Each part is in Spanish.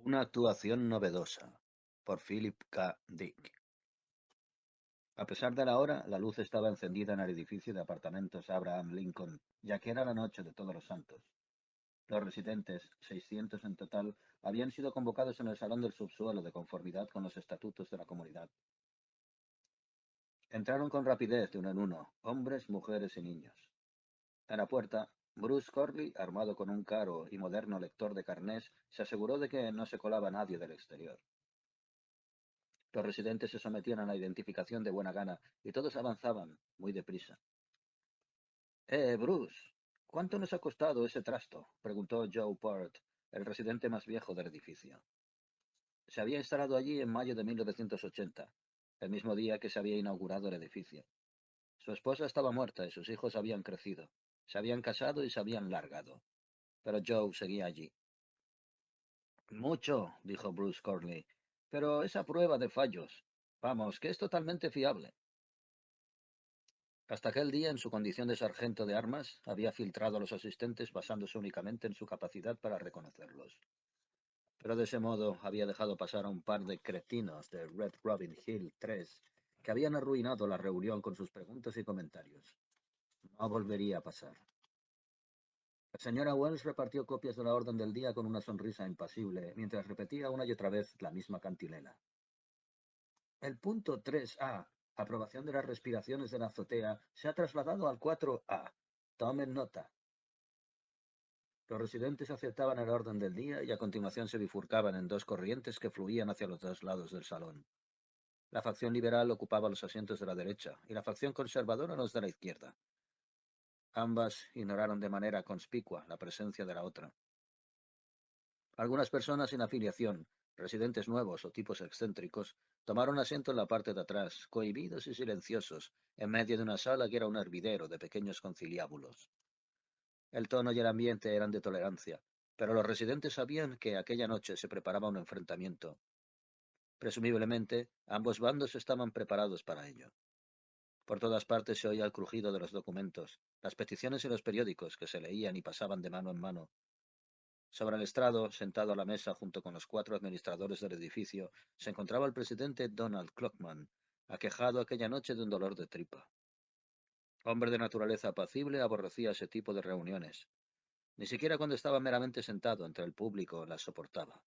Una actuación novedosa, por Philip K. Dick. A pesar de la hora, la luz estaba encendida en el edificio de apartamentos Abraham Lincoln, ya que era la noche de Todos los Santos. Los residentes, 600 en total, habían sido convocados en el salón del subsuelo de conformidad con los estatutos de la comunidad. Entraron con rapidez de uno en uno, hombres, mujeres y niños. En la puerta, Bruce Corley, armado con un caro y moderno lector de carnés, se aseguró de que no se colaba nadie del exterior. Los residentes se sometían a la identificación de buena gana y todos avanzaban, muy deprisa. Bruce, ¿cuánto nos ha costado ese trasto? Preguntó Joe Port, el residente más viejo del edificio. Se había instalado allí en mayo de 1980, el mismo día que se había inaugurado el edificio. Su esposa estaba muerta y sus hijos habían crecido. Se habían casado y se habían largado. Pero Joe seguía allí. Mucho, dijo Bruce Corley, pero esa prueba de fallos. Vamos, que es totalmente fiable. Hasta aquel día, en su condición de sargento de armas, había filtrado a los asistentes basándose únicamente en su capacidad para reconocerlos. Pero de ese modo había dejado pasar a un par de cretinos de Red Robin Hill 3 que habían arruinado la reunión con sus preguntas y comentarios. No volvería a pasar. La señora Wells repartió copias de la orden del día con una sonrisa impasible, mientras repetía una y otra vez la misma cantilena. El punto 3A, aprobación de las respiraciones de la azotea, se ha trasladado al 4A. Tomen nota. Los residentes aceptaban el orden del día y a continuación se bifurcaban en dos corrientes que fluían hacia los dos lados del salón. La facción liberal ocupaba los asientos de la derecha y la facción conservadora los de la izquierda. Ambas ignoraron de manera conspicua la presencia de la otra. Algunas personas sin afiliación, residentes nuevos o tipos excéntricos, tomaron asiento en la parte de atrás, cohibidos y silenciosos, en medio de una sala que era un hervidero de pequeños conciliábulos. El tono y el ambiente eran de tolerancia, pero los residentes sabían que aquella noche se preparaba un enfrentamiento. Presumiblemente, ambos bandos estaban preparados para ello. Por todas partes se oía el crujido de los documentos, las peticiones y los periódicos que se leían y pasaban de mano en mano. Sobre el estrado, sentado a la mesa junto con los cuatro administradores del edificio, se encontraba el presidente Donald Clockman, aquejado aquella noche de un dolor de tripa. Hombre de naturaleza apacible, aborrecía ese tipo de reuniones. Ni siquiera cuando estaba meramente sentado entre el público las soportaba,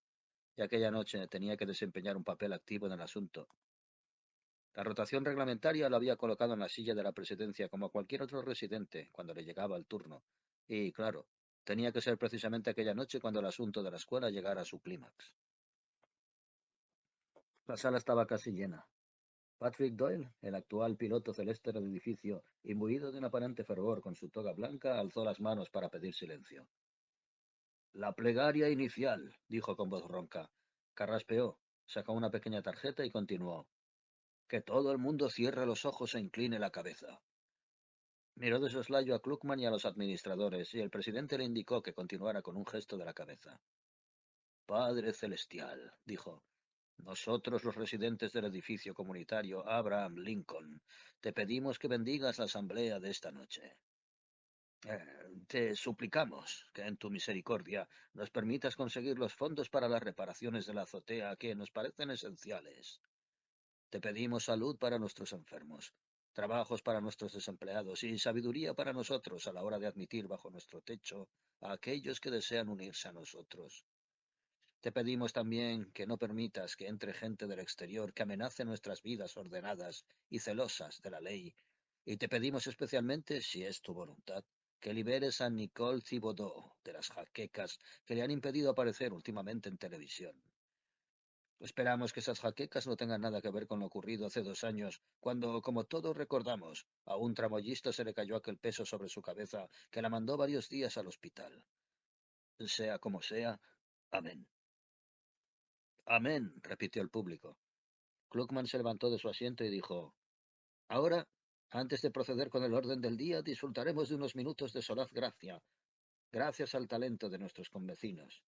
y aquella noche tenía que desempeñar un papel activo en el asunto. La rotación reglamentaria lo había colocado en la silla de la presidencia como a cualquier otro residente cuando le llegaba el turno, y, claro, tenía que ser precisamente aquella noche cuando el asunto de la escuela llegara a su clímax. La sala estaba casi llena. Patrick Doyle, el actual piloto celeste del edificio, imbuido de un aparente fervor con su toga blanca, alzó las manos para pedir silencio. La plegaria inicial, dijo con voz ronca. Carraspeó, sacó una pequeña tarjeta y continuó. Que todo el mundo cierre los ojos e incline la cabeza. Miró de soslayo a Kluckman y a los administradores, y el presidente le indicó que continuara con un gesto de la cabeza. Padre celestial, dijo, nosotros los residentes del edificio comunitario Abraham Lincoln, te pedimos que bendigas la asamblea de esta noche. Te suplicamos que en tu misericordia nos permitas conseguir los fondos para las reparaciones de la azotea que nos parecen esenciales. Te pedimos salud para nuestros enfermos, trabajos para nuestros desempleados y sabiduría para nosotros a la hora de admitir bajo nuestro techo a aquellos que desean unirse a nosotros. Te pedimos también que no permitas que entre gente del exterior que amenace nuestras vidas ordenadas y celosas de la ley. Y te pedimos especialmente, si es tu voluntad, que liberes a Nicole Thibodeau de las jaquecas que le han impedido aparecer últimamente en televisión. Esperamos que esas jaquecas no tengan nada que ver con lo ocurrido hace 2 años, cuando, como todos recordamos, a un tramoyista se le cayó aquel peso sobre su cabeza que la mandó varios días al hospital. Sea como sea, amén. Amén, repitió el público. Kluckman se levantó de su asiento y dijo, ahora, antes de proceder con el orden del día, disfrutaremos de unos minutos de solaz gracia, gracias al talento de nuestros convecinos.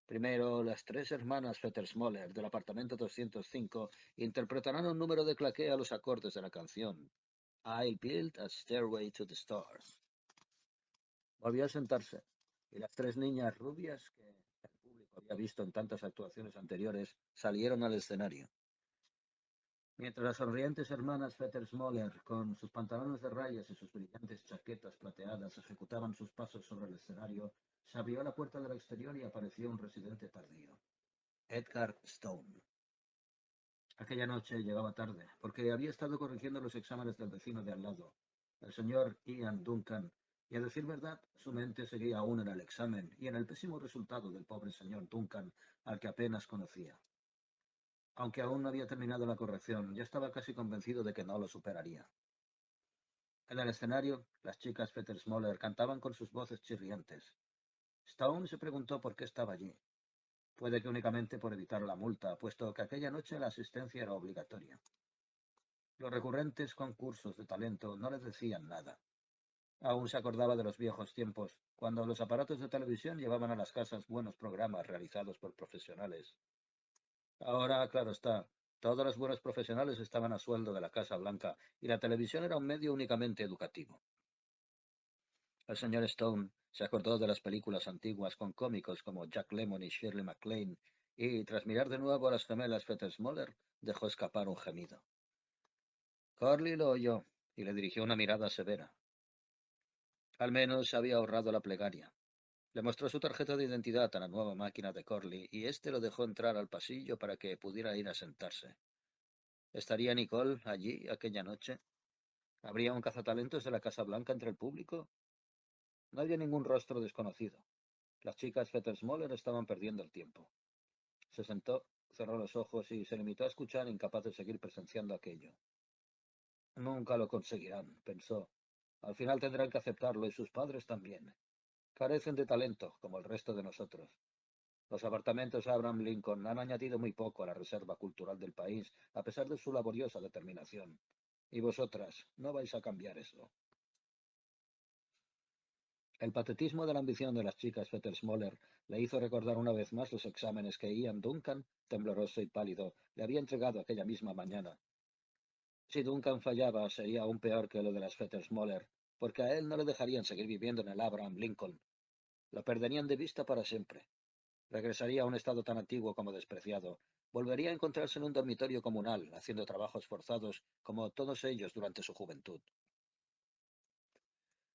Primero, las tres hermanas Fettersmoller del apartamento 205 interpretarán un número de claqué a los acordes de la canción I Built a Stairway to the Stars. Volvió a sentarse, y las tres niñas rubias que el público había visto en tantas actuaciones anteriores, salieron al escenario. Mientras las sonrientes hermanas Fetter-Smoller, con sus pantalones de rayas y sus brillantes chaquetas plateadas, ejecutaban sus pasos sobre el escenario, se abrió la puerta del exterior y apareció un residente tardío, Edgar Stone. Aquella noche llegaba tarde, porque había estado corrigiendo los exámenes del vecino de al lado, el señor Ian Duncan, y a decir verdad, su mente seguía aún en el examen y en el pésimo resultado del pobre señor Duncan, al que apenas conocía. Aunque aún no había terminado la corrección, ya estaba casi convencido de que no lo superaría. En el escenario, las chicas Fetter-Smoller cantaban con sus voces chirriantes. Stone se preguntó por qué estaba allí. Puede que únicamente por evitar la multa, puesto que aquella noche la asistencia era obligatoria. Los recurrentes concursos de talento no le decían nada. Aún se acordaba de los viejos tiempos, cuando los aparatos de televisión llevaban a las casas buenos programas realizados por profesionales. Ahora, claro está, todos los buenos profesionales estaban a sueldo de la Casa Blanca y la televisión era un medio únicamente educativo. El señor Stone se acordó de las películas antiguas con cómicos como Jack Lemmon y Shirley MacLaine, y tras mirar de nuevo a las gemelas Fetter-Smoller, dejó escapar un gemido. Corley lo oyó y le dirigió una mirada severa. Al menos había ahorrado la plegaria. Le mostró su tarjeta de identidad a la nueva máquina de Corley y éste lo dejó entrar al pasillo para que pudiera ir a sentarse. ¿Estaría Nicole allí aquella noche? ¿Habría un cazatalentos de la Casa Blanca entre el público? No había ningún rostro desconocido. Las chicas Fetter-Smoller estaban perdiendo el tiempo. Se sentó, cerró los ojos y se limitó a escuchar, incapaz de seguir presenciando aquello. Nunca lo conseguirán, pensó. Al final tendrán que aceptarlo y sus padres también. Carecen de talento, como el resto de nosotros. Los apartamentos Abraham Lincoln han añadido muy poco a la reserva cultural del país, a pesar de su laboriosa determinación. Y vosotras, no vais a cambiar eso. El patetismo de la ambición de las chicas Fetter-Smoller le hizo recordar una vez más los exámenes que Ian Duncan, tembloroso y pálido, le había entregado aquella misma mañana. Si Duncan fallaba, sería aún peor que lo de las Fetter-Smoller, porque a él no le dejarían seguir viviendo en el Abraham Lincoln. Lo perderían de vista para siempre. Regresaría a un estado tan antiguo como despreciado. Volvería a encontrarse en un dormitorio comunal, haciendo trabajos forzados, como todos ellos durante su juventud.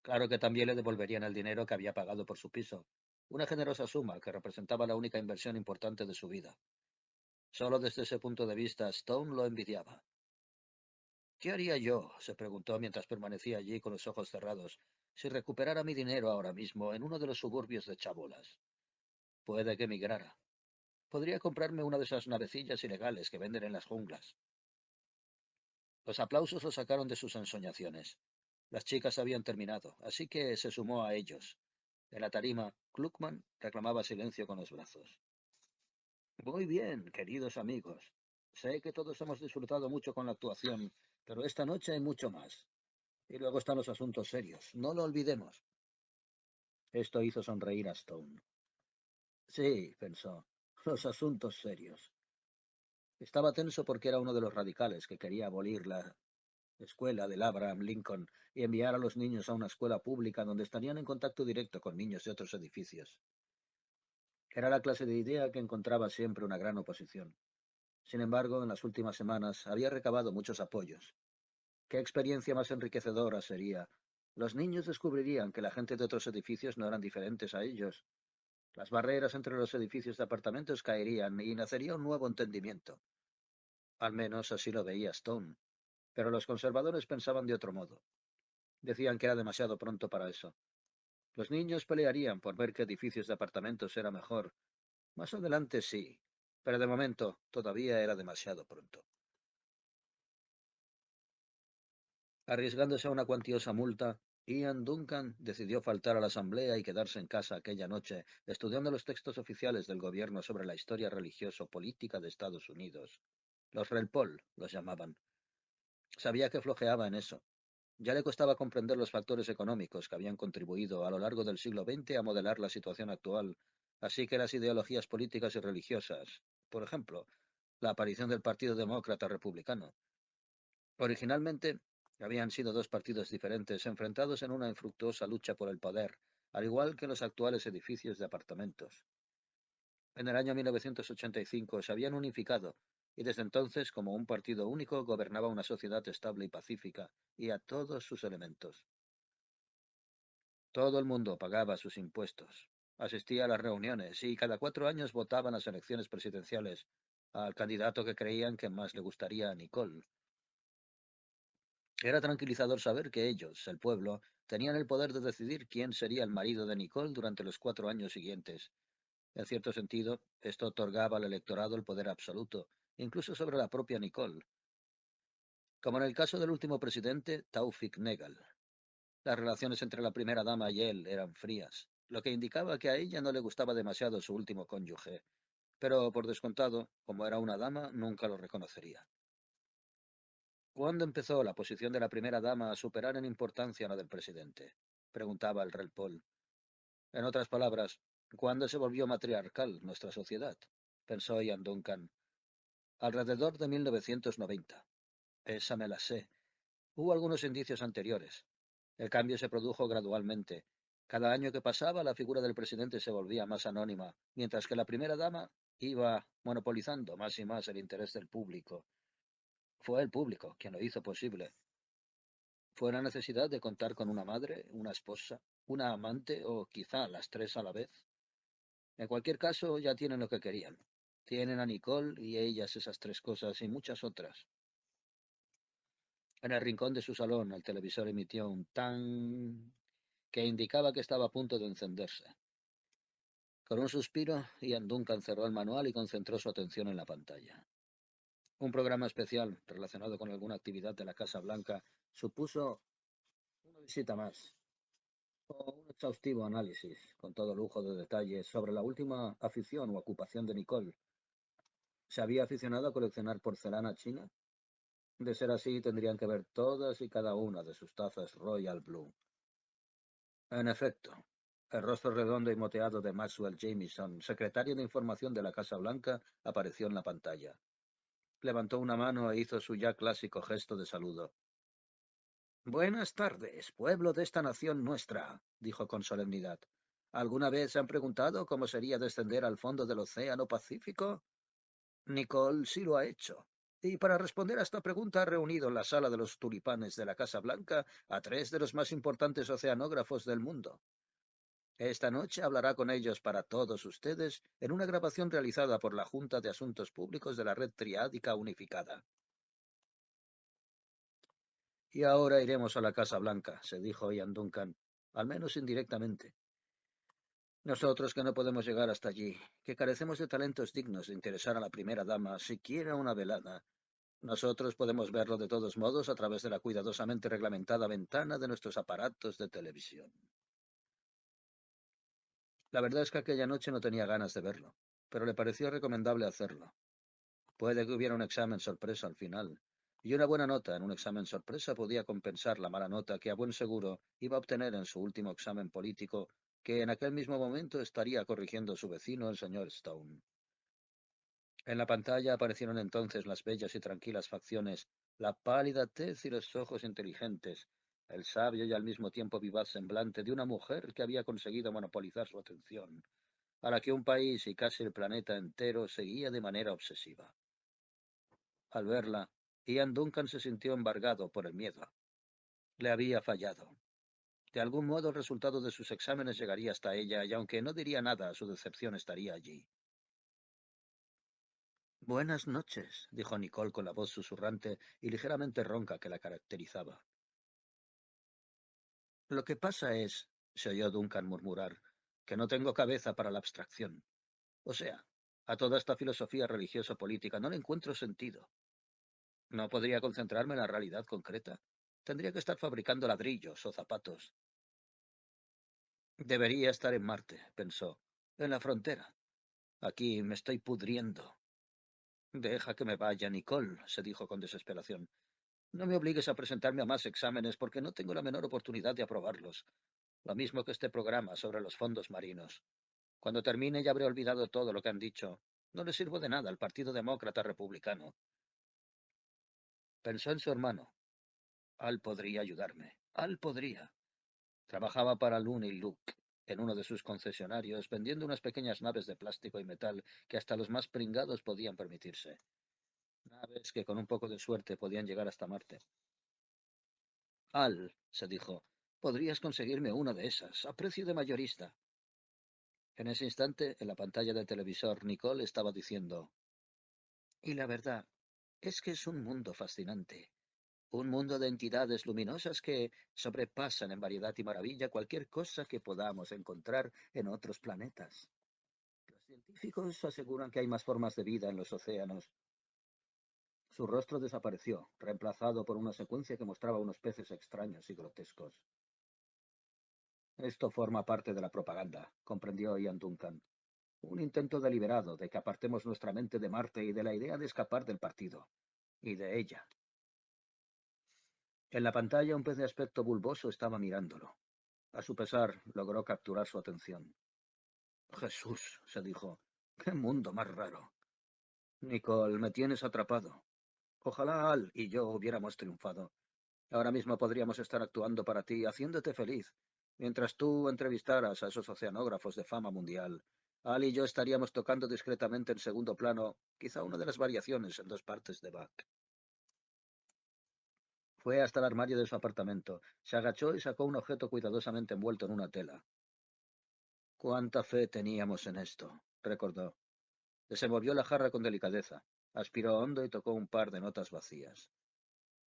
Claro que también le devolverían el dinero que había pagado por su piso, una generosa suma que representaba la única inversión importante de su vida. Solo desde ese punto de vista, Stone lo envidiaba. ¿Qué haría yo? Se preguntó mientras permanecía allí con los ojos cerrados, si recuperara mi dinero ahora mismo en uno de los suburbios de Chabolas. Puede que emigrara. Podría comprarme una de esas navecillas ilegales que venden en las junglas. Los aplausos lo sacaron de sus ensoñaciones. Las chicas habían terminado, así que se sumó a ellos. En la tarima, Kluckman reclamaba silencio con los brazos. Muy bien, queridos amigos. Sé que todos hemos disfrutado mucho con la actuación, pero esta noche hay mucho más. Y luego están los asuntos serios. No lo olvidemos. Esto hizo sonreír a Stone. Sí, pensó, los asuntos serios. Estaba tenso porque era uno de los radicales que quería abolir la escuela del Abraham Lincoln y enviar a los niños a una escuela pública donde estarían en contacto directo con niños de otros edificios. Era la clase de idea que encontraba siempre una gran oposición. Sin embargo, en las últimas semanas había recabado muchos apoyos. ¿Qué experiencia más enriquecedora sería? Los niños descubrirían que la gente de otros edificios no eran diferentes a ellos. Las barreras entre los edificios de apartamentos caerían y nacería un nuevo entendimiento. Al menos así lo veía Stone. Pero los conservadores pensaban de otro modo. Decían que era demasiado pronto para eso. Los niños pelearían por ver qué edificios de apartamentos era mejor. Más adelante sí, pero de momento todavía era demasiado pronto. Arriesgándose a una cuantiosa multa, Ian Duncan decidió faltar a la asamblea y quedarse en casa aquella noche, estudiando los textos oficiales del gobierno sobre la historia religioso-política de Estados Unidos. Los Relpol los llamaban. Sabía que flojeaba en eso. Ya le costaba comprender los factores económicos que habían contribuido a lo largo del siglo XX a modelar la situación actual, así que las ideologías políticas y religiosas, por ejemplo, la aparición del Partido Demócrata Republicano. Originalmente, habían sido dos partidos diferentes enfrentados en una infructuosa lucha por el poder, al igual que los actuales edificios de apartamentos. En el año 1985 se habían unificado y desde entonces, como un partido único, gobernaba una sociedad estable y pacífica, y a todos sus elementos. Todo el mundo pagaba sus impuestos, asistía a las reuniones y cada 4 años votaban las elecciones presidenciales al candidato que creían que más le gustaría a Nicole. Era tranquilizador saber que ellos, el pueblo, tenían el poder de decidir quién sería el marido de Nicole durante los 4 años siguientes. En cierto sentido, esto otorgaba al electorado el poder absoluto, incluso sobre la propia Nicole, como en el caso del último presidente, Taufik Negal. Las relaciones entre la primera dama y él eran frías, lo que indicaba que a ella no le gustaba demasiado su último cónyuge, pero por descontado, como era una dama, nunca lo reconocería. ¿Cuándo empezó la posición de la primera dama a superar en importancia la del presidente?, preguntaba el rey Paul. En otras palabras, ¿cuándo se volvió matriarcal nuestra sociedad?, pensó Ian Duncan. Alrededor de 1990. Esa me la sé. Hubo algunos indicios anteriores. El cambio se produjo gradualmente. Cada año que pasaba, la figura del presidente se volvía más anónima, mientras que la primera dama iba monopolizando más y más el interés del público. Fue el público quien lo hizo posible. Fue la necesidad de contar con una madre, una esposa, una amante o quizá las tres a la vez. En cualquier caso, ya tienen lo que querían. Tienen a Nicole y ellas esas tres cosas y muchas otras. En el rincón de su salón, el televisor emitió un tan que indicaba que estaba a punto de encenderse. Con un suspiro, Ian Duncan cerró el manual y concentró su atención en la pantalla. Un programa especial relacionado con alguna actividad de la Casa Blanca supuso una visita más, o un exhaustivo análisis, con todo lujo de detalles, sobre la última afición o ocupación de Nicole. ¿Se había aficionado a coleccionar porcelana china? De ser así, tendrían que ver todas y cada una de sus tazas Royal Blue. En efecto, el rostro redondo y moteado de Maxwell Jamieson, secretario de Información de la Casa Blanca, apareció en la pantalla. Levantó una mano e hizo su ya clásico gesto de saludo. Buenas tardes, pueblo de esta nación nuestra, dijo con solemnidad. ¿Alguna vez se han preguntado cómo sería descender al fondo del Océano Pacífico? Nicole sí lo ha hecho. Y para responder a esta pregunta ha reunido en la sala de los tulipanes de la Casa Blanca a tres de los más importantes oceanógrafos del mundo. Esta noche hablará con ellos para todos ustedes en una grabación realizada por la Junta de Asuntos Públicos de la Red Triádica Unificada. Y ahora iremos a la Casa Blanca, se dijo Ian Duncan, al menos indirectamente. Nosotros que no podemos llegar hasta allí, que carecemos de talentos dignos de interesar a la primera dama, siquiera una velada, nosotros podemos verlo de todos modos a través de la cuidadosamente reglamentada ventana de nuestros aparatos de televisión. La verdad es que aquella noche no tenía ganas de verlo, pero le pareció recomendable hacerlo. Puede que hubiera un examen sorpresa al final, y una buena nota en un examen sorpresa podía compensar la mala nota que a buen seguro iba a obtener en su último examen político, que en aquel mismo momento estaría corrigiendo su vecino, el señor Stone. En la pantalla aparecieron entonces las bellas y tranquilas facciones, la pálida tez y los ojos inteligentes, el sabio y al mismo tiempo vivaz semblante de una mujer que había conseguido monopolizar su atención, a la que un país y casi el planeta entero seguía de manera obsesiva. Al verla, Ian Duncan se sintió embargado por el miedo. Le había fallado. De algún modo el resultado de sus exámenes llegaría hasta ella, y aunque no diría nada, su decepción estaría allí. Buenas noches, dijo Nicole con la voz susurrante y ligeramente ronca que la caracterizaba. Lo que pasa es, se oyó Duncan murmurar, que no tengo cabeza para la abstracción. O sea, a toda esta filosofía religioso-política no le encuentro sentido. No podría concentrarme en la realidad concreta. Tendría que estar fabricando ladrillos o zapatos. Debería estar en Marte, pensó, en la frontera. Aquí me estoy pudriendo. Deja que me vaya, Nicole, se dijo con desesperación. No me obligues a presentarme a más exámenes porque no tengo la menor oportunidad de aprobarlos. Lo mismo que este programa sobre los fondos marinos. Cuando termine ya habré olvidado todo lo que han dicho. No le sirvo de nada al Partido Demócrata Republicano. Pensó en su hermano. Al podría ayudarme. Al podría. Trabajaba para Looney Luke. en uno de sus concesionarios, vendiendo unas pequeñas naves de plástico y metal que hasta los más pringados podían permitirse. Naves que con un poco de suerte podían llegar hasta Marte. Al, se dijo, podrías conseguirme una de esas, a precio de mayorista. En ese instante, en la pantalla del televisor, Nicole estaba diciendo, y la verdad es que es un mundo fascinante. Un mundo de entidades luminosas que sobrepasan en variedad y maravilla cualquier cosa que podamos encontrar en otros planetas. Los científicos aseguran que hay más formas de vida en los océanos. Su rostro desapareció, reemplazado por una secuencia que mostraba unos peces extraños y grotescos. Esto forma parte de la propaganda, comprendió Ian Duncan. Un intento deliberado de que apartemos nuestra mente de Marte y de la idea de escapar del partido. Y de ella. En la pantalla un pez de aspecto bulboso estaba mirándolo. A su pesar, logró capturar su atención. Jesús, se dijo, qué mundo más raro. Nicole, me tienes atrapado. Ojalá Al y yo hubiéramos triunfado. Ahora mismo podríamos estar actuando para ti, haciéndote feliz. Mientras tú entrevistaras a esos oceanógrafos de fama mundial, Al y yo estaríamos tocando discretamente en segundo plano, quizá una de las variaciones en dos partes de Bach. Fue hasta el armario de su apartamento, se agachó y sacó un objeto cuidadosamente envuelto en una tela. Cuánta fe teníamos en esto, recordó. Desenvolvió la jarra con delicadeza, aspiró hondo y tocó un par de notas vacías.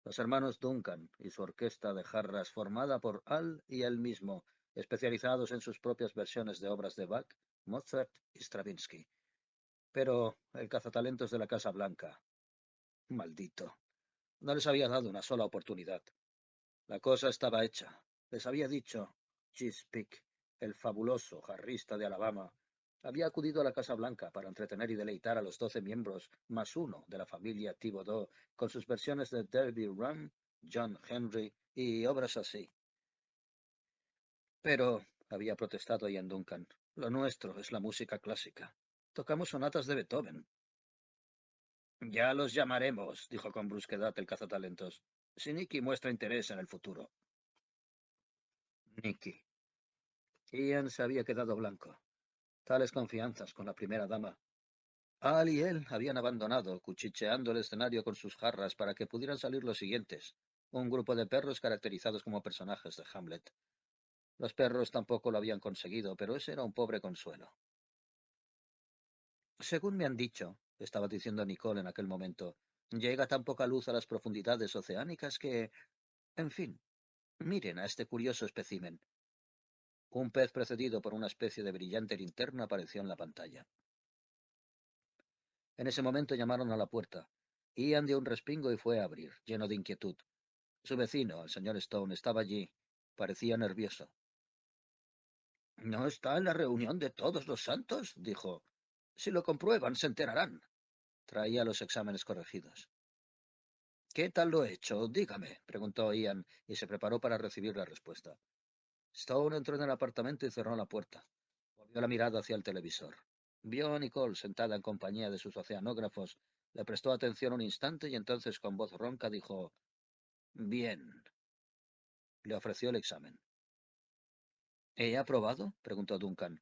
Los hermanos Duncan y su orquesta de jarras formada por Al y él mismo, especializados en sus propias versiones de obras de Bach, Mozart y Stravinsky. Pero el cazatalentos de la Casa Blanca, maldito, no les había dado una sola oportunidad. La cosa estaba hecha. Les había dicho, Chesapeake, el fabuloso jarrista de Alabama, había acudido a la Casa Blanca para entretener y deleitar a los 12 miembros más uno de la familia Thibodeau con sus versiones de Derby Run, John Henry y obras así. Pero, había protestado Ian Duncan, lo nuestro es la música clásica. Tocamos sonatas de Beethoven. Ya los llamaremos, dijo con brusquedad el cazatalentos, si Nicky muestra interés en el futuro. Nicky. Ian se había quedado blanco. Tales confianzas con la primera dama. Al y él habían abandonado, cuchicheando el escenario con sus jarras para que pudieran salir los siguientes, un grupo de perros caracterizados como personajes de Hamlet. Los perros tampoco lo habían conseguido, pero ese era un pobre consuelo. Según me han dicho, estaba diciendo Nicole en aquel momento, llega tan poca luz a las profundidades oceánicas que... En fin, miren a este curioso espécimen. Un pez precedido por una especie de brillante linterna apareció en la pantalla. En ese momento llamaron a la puerta. Ian dio un respingo y fue a abrir, lleno de inquietud. Su vecino, el señor Stone, estaba allí. Parecía nervioso. ¿No está en la reunión de todos los santos? Dijo. Si lo comprueban, se enterarán. Traía los exámenes corregidos. ¿Qué tal lo he hecho? Dígame, preguntó Ian, y se preparó para recibir la respuesta. Stone entró en el apartamento y cerró la puerta. Volvió la mirada hacia el televisor. Vio a Nicole sentada en compañía de sus oceanógrafos. Le prestó atención un instante y entonces con voz ronca dijo: Bien. Le ofreció el examen. ¿He aprobado? Preguntó Duncan.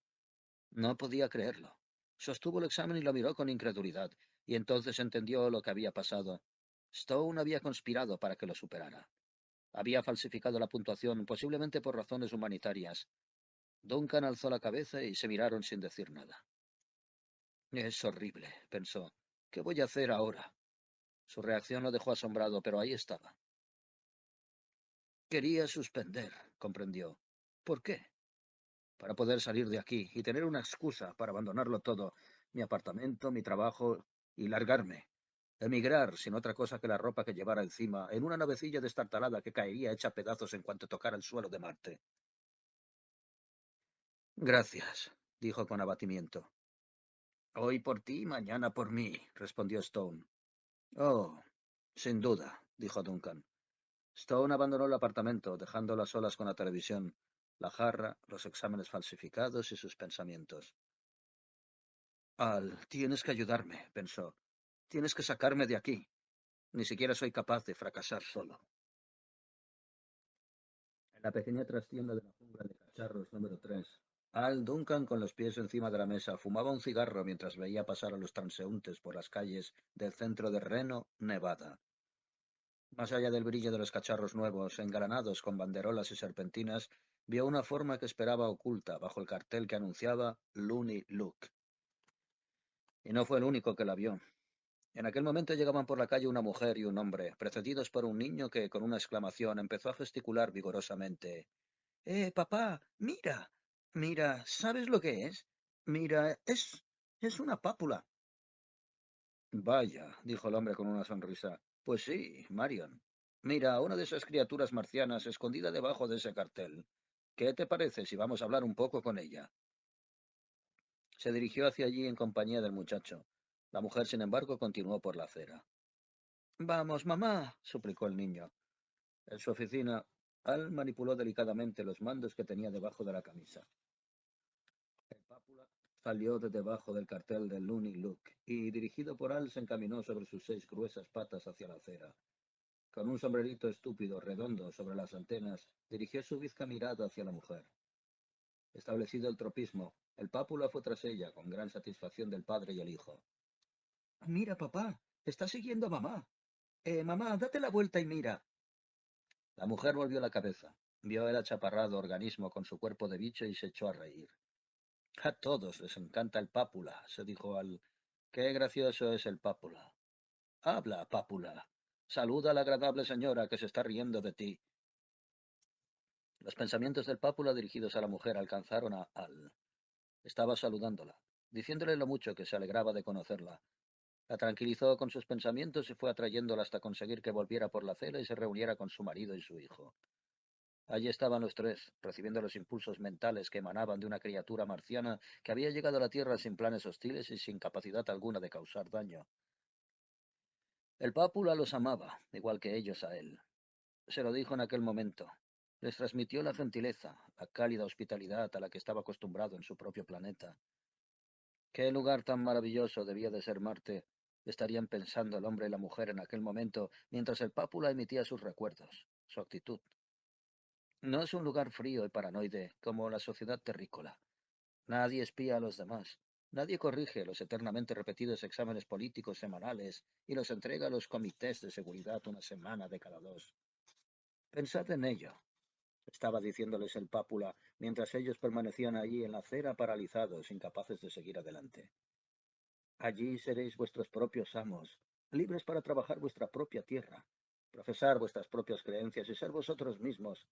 No podía creerlo. Sostuvo el examen y lo miró con incredulidad, y entonces entendió lo que había pasado. Stone había conspirado para que lo superara. Había falsificado la puntuación, posiblemente por razones humanitarias. Duncan alzó la cabeza y se miraron sin decir nada. Es horrible, pensó. ¿Qué voy a hacer ahora? Su reacción lo dejó asombrado, pero ahí estaba. Quería suspender, comprendió. ¿Por qué? Para poder salir de aquí y tener una excusa para abandonarlo todo, mi apartamento, mi trabajo, y largarme. Emigrar sin otra cosa que la ropa que llevara encima, en una navecilla destartalada que caería hecha pedazos en cuanto tocara el suelo de Marte. Gracias, dijo con abatimiento. Hoy por ti, mañana por mí, respondió Stone. Oh, sin duda, dijo Duncan. Stone abandonó el apartamento, dejando a solas con la televisión, la jarra, los exámenes falsificados y sus pensamientos. Al, tienes que ayudarme, pensó. Tienes que sacarme de aquí. Ni siquiera soy capaz de fracasar solo. En la pequeña trastienda de la jungla de cacharros número 3, Al Duncan, con los pies encima de la mesa, fumaba un cigarro mientras veía pasar a los transeúntes por las calles del centro de Reno, Nevada. Más allá del brillo de los cacharros nuevos, engalanados con banderolas y serpentinas, vio una forma que esperaba oculta bajo el cartel que anunciaba Looney Luke. Y no fue el único que la vio. En aquel momento llegaban por la calle una mujer y un hombre, precedidos por un niño que, con una exclamación, empezó a gesticular vigorosamente. Papá, mira, mira, ¿sabes lo que es? Mira, es una pápula. Vaya, dijo el hombre con una sonrisa. Pues sí, Marion. Mira, una de esas criaturas marcianas escondida debajo de ese cartel. ¿Qué te parece si vamos a hablar un poco con ella? Se dirigió hacia allí en compañía del muchacho. La mujer, sin embargo, continuó por la acera. Vamos, mamá, suplicó el niño. En su oficina, Al manipuló delicadamente los mandos que tenía debajo de la camisa. El pápula salió de debajo del cartel de Looney Luke y, dirigido por Al, se encaminó sobre sus 6 gruesas patas hacia la acera. Con un sombrerito estúpido redondo sobre las antenas, dirigió su bizca mirada hacia la mujer. Establecido el tropismo, el pápula fue tras ella, con gran satisfacción del padre y el hijo. Mira, papá, está siguiendo a mamá. Mamá, date la vuelta y mira. La mujer volvió la cabeza, vio el achaparrado organismo con su cuerpo de bicho y se echó a reír. A todos les encanta el pápula, se dijo Al. Qué gracioso es el pápula. Habla, pápula. Saluda a la agradable señora que se está riendo de ti. Los pensamientos del pápula dirigidos a la mujer alcanzaron a Al. Estaba saludándola, diciéndole lo mucho que se alegraba de conocerla. La tranquilizó con sus pensamientos y fue atrayéndola hasta conseguir que volviera por la acera y se reuniera con su marido y su hijo. Allí estaban los tres, recibiendo los impulsos mentales que emanaban de una criatura marciana que había llegado a la Tierra sin planes hostiles y sin capacidad alguna de causar daño. El pápula los amaba, igual que ellos a él. Se lo dijo en aquel momento. Les transmitió la gentileza, la cálida hospitalidad a la que estaba acostumbrado en su propio planeta. Qué lugar tan maravilloso debía de ser Marte, estarían pensando el hombre y la mujer en aquel momento, mientras el pápula emitía sus recuerdos, su actitud. No es un lugar frío y paranoide como la sociedad terrícola. Nadie espía a los demás. Nadie corrige los eternamente repetidos exámenes políticos semanales y los entrega a los comités de seguridad una semana de cada dos. Pensad en ello, estaba diciéndoles el pápula, mientras ellos permanecían allí en la acera paralizados, incapaces de seguir adelante. Allí seréis vuestros propios amos, libres para trabajar vuestra propia tierra, profesar vuestras propias creencias y ser vosotros mismos.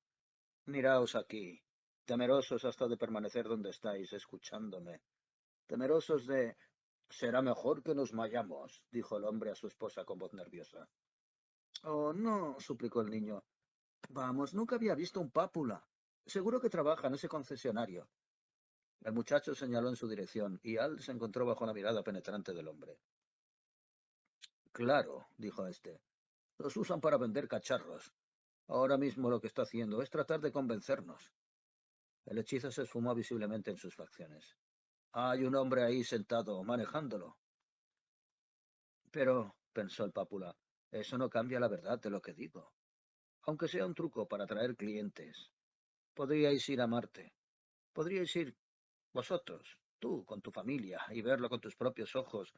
Miraos aquí, temerosos hasta de permanecer donde estáis, escuchándome, temerosos de... Será mejor que nos vayamos, dijo el hombre a su esposa con voz nerviosa. Oh, no, suplicó el niño. Vamos, nunca había visto un pápula. Seguro que trabaja en ese concesionario. El muchacho señaló en su dirección y Al se encontró bajo la mirada penetrante del hombre. Claro, dijo este. Los usan para vender cacharros. Ahora mismo lo que está haciendo es tratar de convencernos. El hechizo se esfumó visiblemente en sus facciones. Hay un hombre ahí sentado, manejándolo. Pero, pensó el pápula, eso no cambia la verdad de lo que digo. Aunque sea un truco para atraer clientes. Podríais ir a Marte. Podríais ir vosotros, tú, con tu familia, y verlo con tus propios ojos.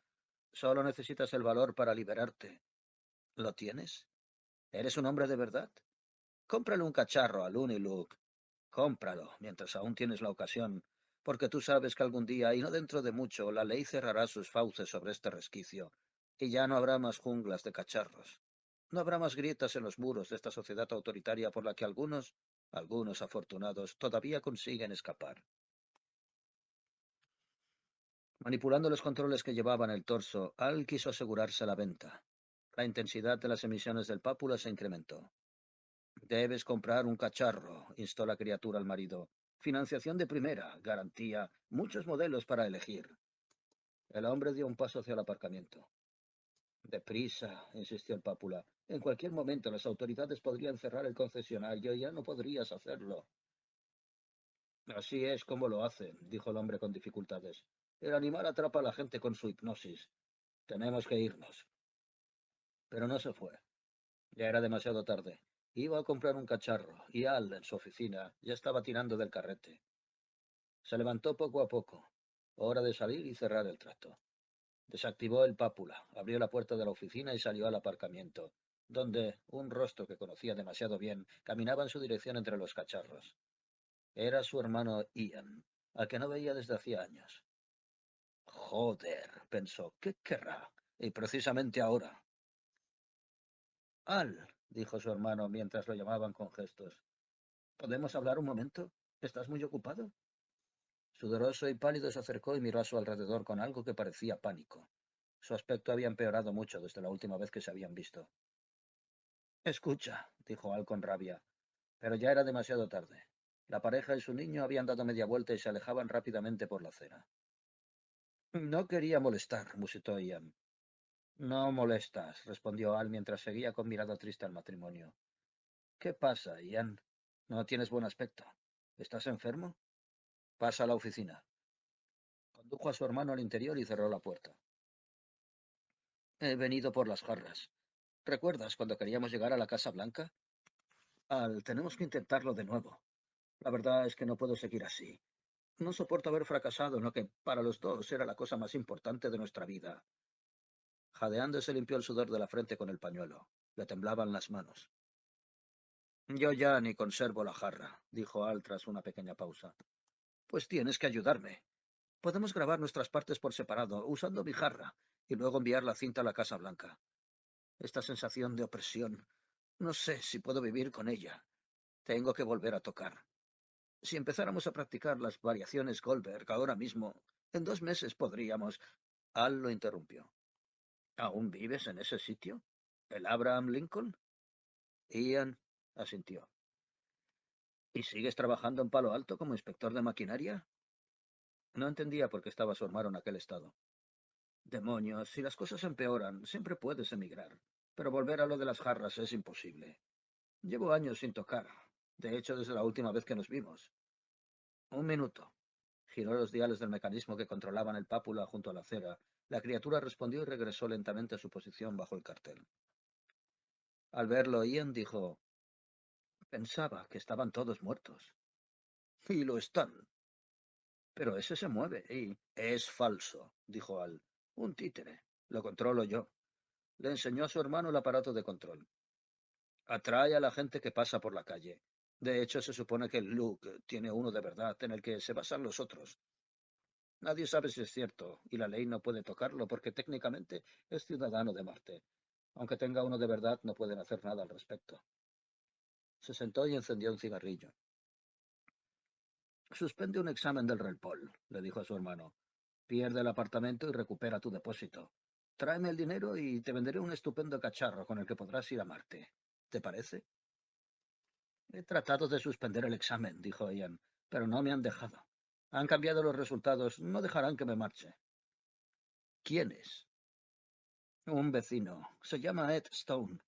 Solo necesitas el valor para liberarte. ¿Lo tienes? ¿Eres un hombre de verdad? Cómprale un cacharro a Looney Luke. Cómpralo, mientras aún tienes la ocasión, porque tú sabes que algún día, y no dentro de mucho, la ley cerrará sus fauces sobre este resquicio, y ya no habrá más junglas de cacharros. No habrá más grietas en los muros de esta sociedad autoritaria por la que algunos afortunados, todavía consiguen escapar. Manipulando los controles que llevaban el torso, Al quiso asegurarse la venta. La intensidad de las emisiones del pápula se incrementó. Debes comprar un cacharro, instó la criatura al marido. Financiación de primera, garantía, muchos modelos para elegir. El hombre dio un paso hacia el aparcamiento. Deprisa, insistió el pápula. En cualquier momento las autoridades podrían cerrar el concesionario y ya no podrías hacerlo. Así es como lo hacen, dijo el hombre con dificultades. El animal atrapa a la gente con su hipnosis. Tenemos que irnos. Pero no se fue. Ya era demasiado tarde. Iba a comprar un cacharro y Al, en su oficina, ya estaba tirando del carrete. Se levantó poco a poco. Hora de salir y cerrar el trato. Desactivó el pápula, abrió la puerta de la oficina y salió al aparcamiento, donde un rostro que conocía demasiado bien caminaba en su dirección entre los cacharros. Era su hermano Ian, al que no veía desde hacía años. Joder, pensó, ¿qué querrá? Y precisamente ahora. Al, dijo su hermano mientras lo llamaban con gestos. ¿Podemos hablar un momento? ¿Estás muy ocupado? Sudoroso y pálido se acercó y miró a su alrededor con algo que parecía pánico. Su aspecto había empeorado mucho desde la última vez que se habían visto. Escucha, dijo Al con rabia, pero ya era demasiado tarde. La pareja y su niño habían dado media vuelta y se alejaban rápidamente por la acera. No quería molestar, musitó Ian. No molestas, respondió Al mientras seguía con mirada triste al matrimonio. ¿Qué pasa, Ian? No tienes buen aspecto. ¿Estás enfermo? Pasa a la oficina. Condujo a su hermano al interior y cerró la puerta. He venido por las jarras. ¿Recuerdas cuando queríamos llegar a la Casa Blanca? Al, tenemos que intentarlo de nuevo. La verdad es que no puedo seguir así. No soporto haber fracasado en lo que para los dos era la cosa más importante de nuestra vida. Jadeando se limpió el sudor de la frente con el pañuelo. Le temblaban las manos. Yo ya ni conservo la jarra, dijo Al tras una pequeña pausa. Pues tienes que ayudarme. Podemos grabar nuestras partes por separado, usando mi jarra, y luego enviar la cinta a la Casa Blanca. Esta sensación de opresión, no sé si puedo vivir con ella. Tengo que volver a tocar. Si empezáramos a practicar las variaciones Goldberg ahora mismo, en 2 meses podríamos. Al lo interrumpió. ¿Aún vives en ese sitio? ¿El Abraham Lincoln? Ian asintió. ¿Y sigues trabajando en Palo Alto como inspector de maquinaria? No entendía por qué estaba su hermano en aquel estado. Demonios, si las cosas empeoran, siempre puedes emigrar. Pero volver a lo de las jarras es imposible. Llevo años sin tocar. De hecho, desde la última vez que nos vimos. Un minuto. Giró los diales del mecanismo que controlaban el pápula junto a la acera. La criatura respondió y regresó lentamente a su posición bajo el cartel. Al verlo, Ian dijo: Pensaba que estaban todos muertos. Y lo están. Pero ese se mueve y... Es falso, dijo Al. Un títere. Lo controlo yo. Le enseñó a su hermano el aparato de control. Atrae a la gente que pasa por la calle. De hecho, se supone que Luke tiene uno de verdad en el que se basan los otros. Nadie sabe si es cierto, y la ley no puede tocarlo porque técnicamente es ciudadano de Marte. Aunque tenga uno de verdad, no pueden hacer nada al respecto. Se sentó y encendió un cigarrillo. Suspende un examen del Relpol, le dijo a su hermano. Pierde el apartamento y recupera tu depósito. Tráeme el dinero y te venderé un estupendo cacharro con el que podrás ir a Marte. ¿Te parece? He tratado de suspender el examen, dijo Ian, pero no me han dejado. Han cambiado los resultados. No dejarán que me marche. ¿Quién es? Un vecino. Se llama Ed Stone.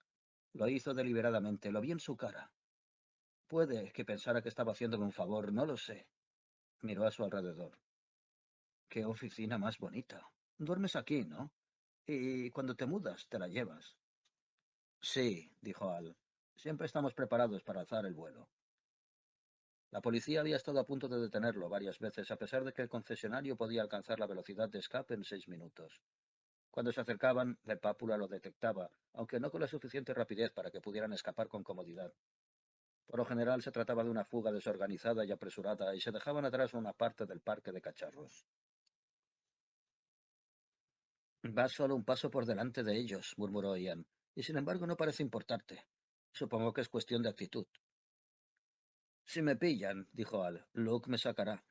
Lo hizo deliberadamente. Lo vi en su cara. Puede que pensara que estaba haciéndome un favor. No lo sé. Miró a su alrededor. Qué oficina más bonita. Duermes aquí, ¿no? Y cuando te mudas, te la llevas. Sí, dijo Al. Siempre estamos preparados para alzar el vuelo. La policía había estado a punto de detenerlo varias veces, a pesar de que el concesionario podía alcanzar la velocidad de escape en 6 minutos. Cuando se acercaban, el pápula lo detectaba, aunque no con la suficiente rapidez para que pudieran escapar con comodidad. Por lo general se trataba de una fuga desorganizada y apresurada, y se dejaban atrás una parte del parque de cacharros. Vas solo un paso por delante de ellos, murmuró Ian, y sin embargo no parece importarte. Supongo que es cuestión de actitud. Si me pillan, dijo Al, Luke me sacará.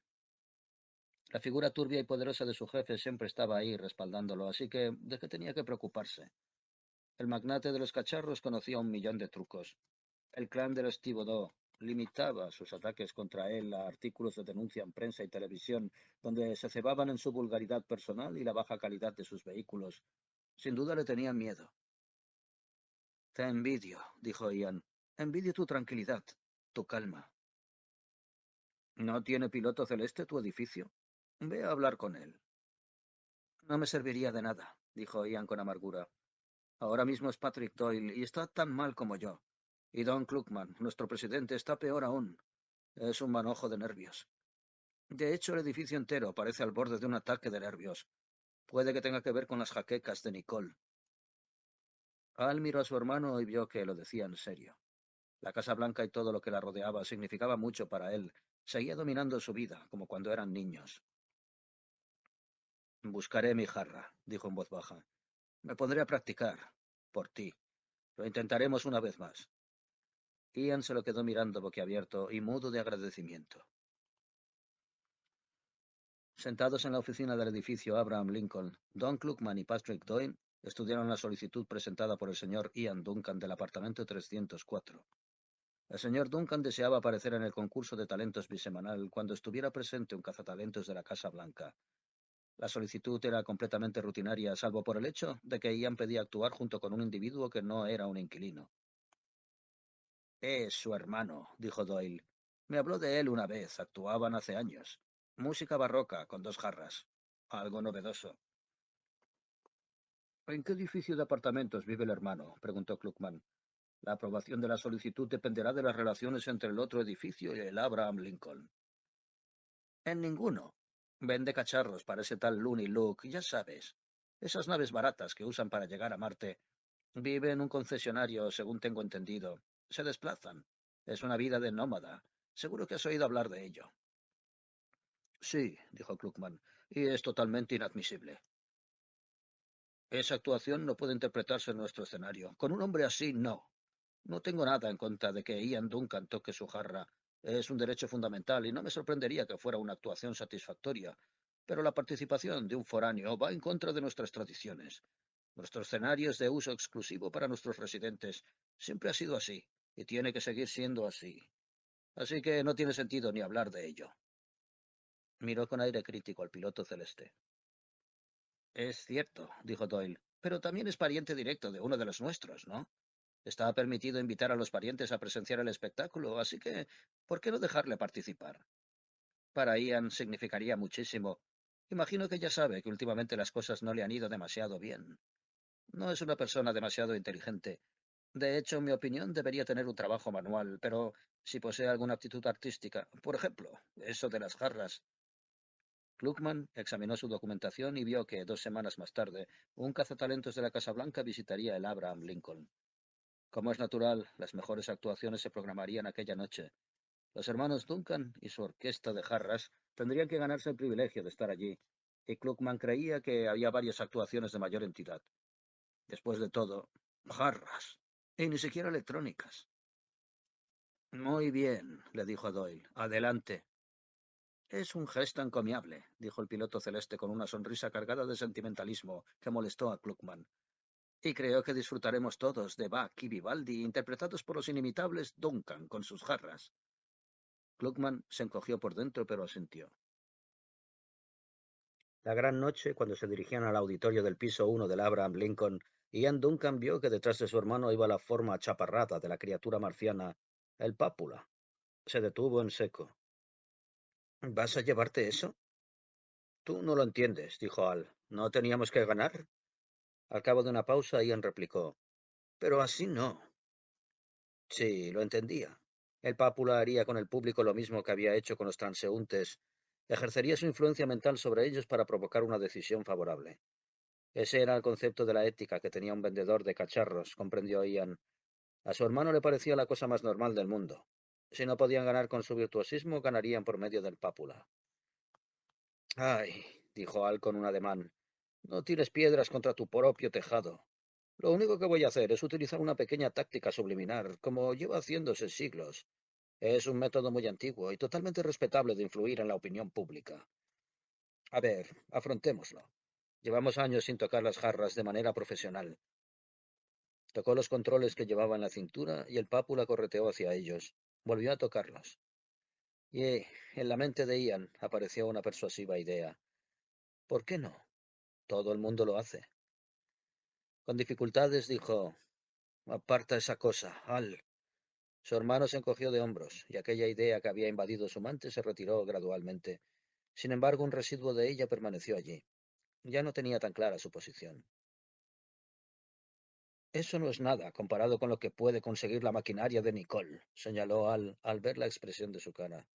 La figura turbia y poderosa de su jefe siempre estaba ahí respaldándolo, así que ¿de qué tenía que preocuparse? El magnate de los cacharros conocía 1 millón de trucos. El clan de los Thibodeau limitaba sus ataques contra él a artículos de denuncia en prensa y televisión, donde se cebaban en su vulgaridad personal y la baja calidad de sus vehículos. Sin duda le tenían miedo. Te envidio, dijo Ian. Envidio tu tranquilidad, tu calma. ¿No tiene piloto celeste tu edificio? Ve a hablar con él. No me serviría de nada, dijo Ian con amargura. Ahora mismo es Patrick Doyle y está tan mal como yo. Y Don Kluckman, nuestro presidente, está peor aún. Es un manojo de nervios. De hecho, el edificio entero parece al borde de un ataque de nervios. Puede que tenga que ver con las jaquecas de Nicole. Al miró a su hermano y vio que lo decía en serio. La Casa Blanca y todo lo que la rodeaba significaba mucho para él. Seguía dominando su vida, como cuando eran niños. Buscaré mi jarra, dijo en voz baja. Me pondré a practicar. Por ti. Lo intentaremos una vez más. Ian se lo quedó mirando boquiabierto y mudo de agradecimiento. Sentados en la oficina del edificio Abraham Lincoln, Don Kluckman y Patrick Doyle estudiaron la solicitud presentada por el señor Ian Duncan del apartamento 304. El señor Duncan deseaba aparecer en el concurso de talentos bisemanal cuando estuviera presente un cazatalentos de la Casa Blanca. La solicitud era completamente rutinaria, salvo por el hecho de que Ian pedía actuar junto con un individuo que no era un inquilino. Es su hermano, dijo Doyle. Me habló de él una vez, actuaban hace años. Música barroca, con 2 jarras. Algo novedoso. ¿En qué edificio de apartamentos vive el hermano? Preguntó Kluckman. La aprobación de la solicitud dependerá de las relaciones entre el otro edificio y el Abraham Lincoln. En ninguno. Vende cacharros para ese tal Looney Luke, ya sabes. Esas naves baratas que usan para llegar a Marte. Vive en un concesionario, según tengo entendido. Se desplazan. Es una vida de nómada. Seguro que has oído hablar de ello. Sí, dijo Kluckman, y es totalmente inadmisible. Esa actuación no puede interpretarse en nuestro escenario. Con un hombre así, no. No tengo nada en contra de que Ian Duncan toque su jarra. Es un derecho fundamental y no me sorprendería que fuera una actuación satisfactoria. Pero la participación de un foráneo va en contra de nuestras tradiciones. Nuestro escenario es de uso exclusivo para nuestros residentes. Siempre ha sido así, y tiene que seguir siendo así. Así que no tiene sentido ni hablar de ello. Miró con aire crítico al piloto celeste. Es cierto, dijo Doyle, pero también es pariente directo de uno de los nuestros, ¿no? Está permitido invitar a los parientes a presenciar el espectáculo, así que, ¿por qué no dejarle participar? Para Ian significaría muchísimo. Imagino que ya sabe que últimamente las cosas no le han ido demasiado bien. No es una persona demasiado inteligente. De hecho, en mi opinión, debería tener un trabajo manual, pero si posee alguna aptitud artística, por ejemplo, eso de las jarras. Kluckman examinó su documentación y vio que 2 semanas más tarde, un cazatalentos de la Casa Blanca visitaría el Abraham Lincoln. Como es natural, las mejores actuaciones se programarían aquella noche. Los hermanos Duncan y su orquesta de jarras tendrían que ganarse el privilegio de estar allí, y Kluckman creía que había varias actuaciones de mayor entidad. Después de todo, jarras, y ni siquiera electrónicas. Muy bien, le dijo a Doyle. Adelante. Es un gesto encomiable, dijo el piloto celeste con una sonrisa cargada de sentimentalismo que molestó a Kluckman. Y creo que disfrutaremos todos de Bach y Vivaldi, interpretados por los inimitables Duncan con sus jarras. Kluckman se encogió por dentro, pero asintió. La gran noche, cuando se dirigían al auditorio del piso 1 del Abraham Lincoln, Ian Duncan vio que detrás de su hermano iba la forma achaparrada de la criatura marciana, el pápula. Se detuvo en seco. ¿Vas a llevarte eso? Tú no lo entiendes, dijo Al. ¿No teníamos que ganar? Al cabo de una pausa, Ian replicó. Pero así no. Sí, lo entendía. El pápula haría con el público lo mismo que había hecho con los transeúntes. Ejercería su influencia mental sobre ellos para provocar una decisión favorable. Ese era el concepto de la ética que tenía un vendedor de cacharros, comprendió Ian. A su hermano le parecía la cosa más normal del mundo. Si no podían ganar con su virtuosismo, ganarían por medio del pápula. Ay, dijo Al con un ademán, no tires piedras contra tu propio tejado. Lo único que voy a hacer es utilizar una pequeña táctica subliminar, como lleva haciéndose siglos. Es un método muy antiguo y totalmente respetable de influir en la opinión pública. A ver, afrontémoslo. Llevamos años sin tocar las jarras de manera profesional. Tocó los controles que llevaba en la cintura y el pápula correteó hacia ellos. Volvió a tocarlos. Y en la mente de Ian apareció una persuasiva idea. ¿Por qué no? Todo el mundo lo hace. Con dificultades dijo, aparta esa cosa, Al. Su hermano se encogió de hombros, y aquella idea que había invadido su mente se retiró gradualmente. Sin embargo, un residuo de ella permaneció allí. Ya no tenía tan clara su posición. Eso no es nada comparado con lo que puede conseguir la maquinaria de Nicole, señaló Al ver la expresión de su cara.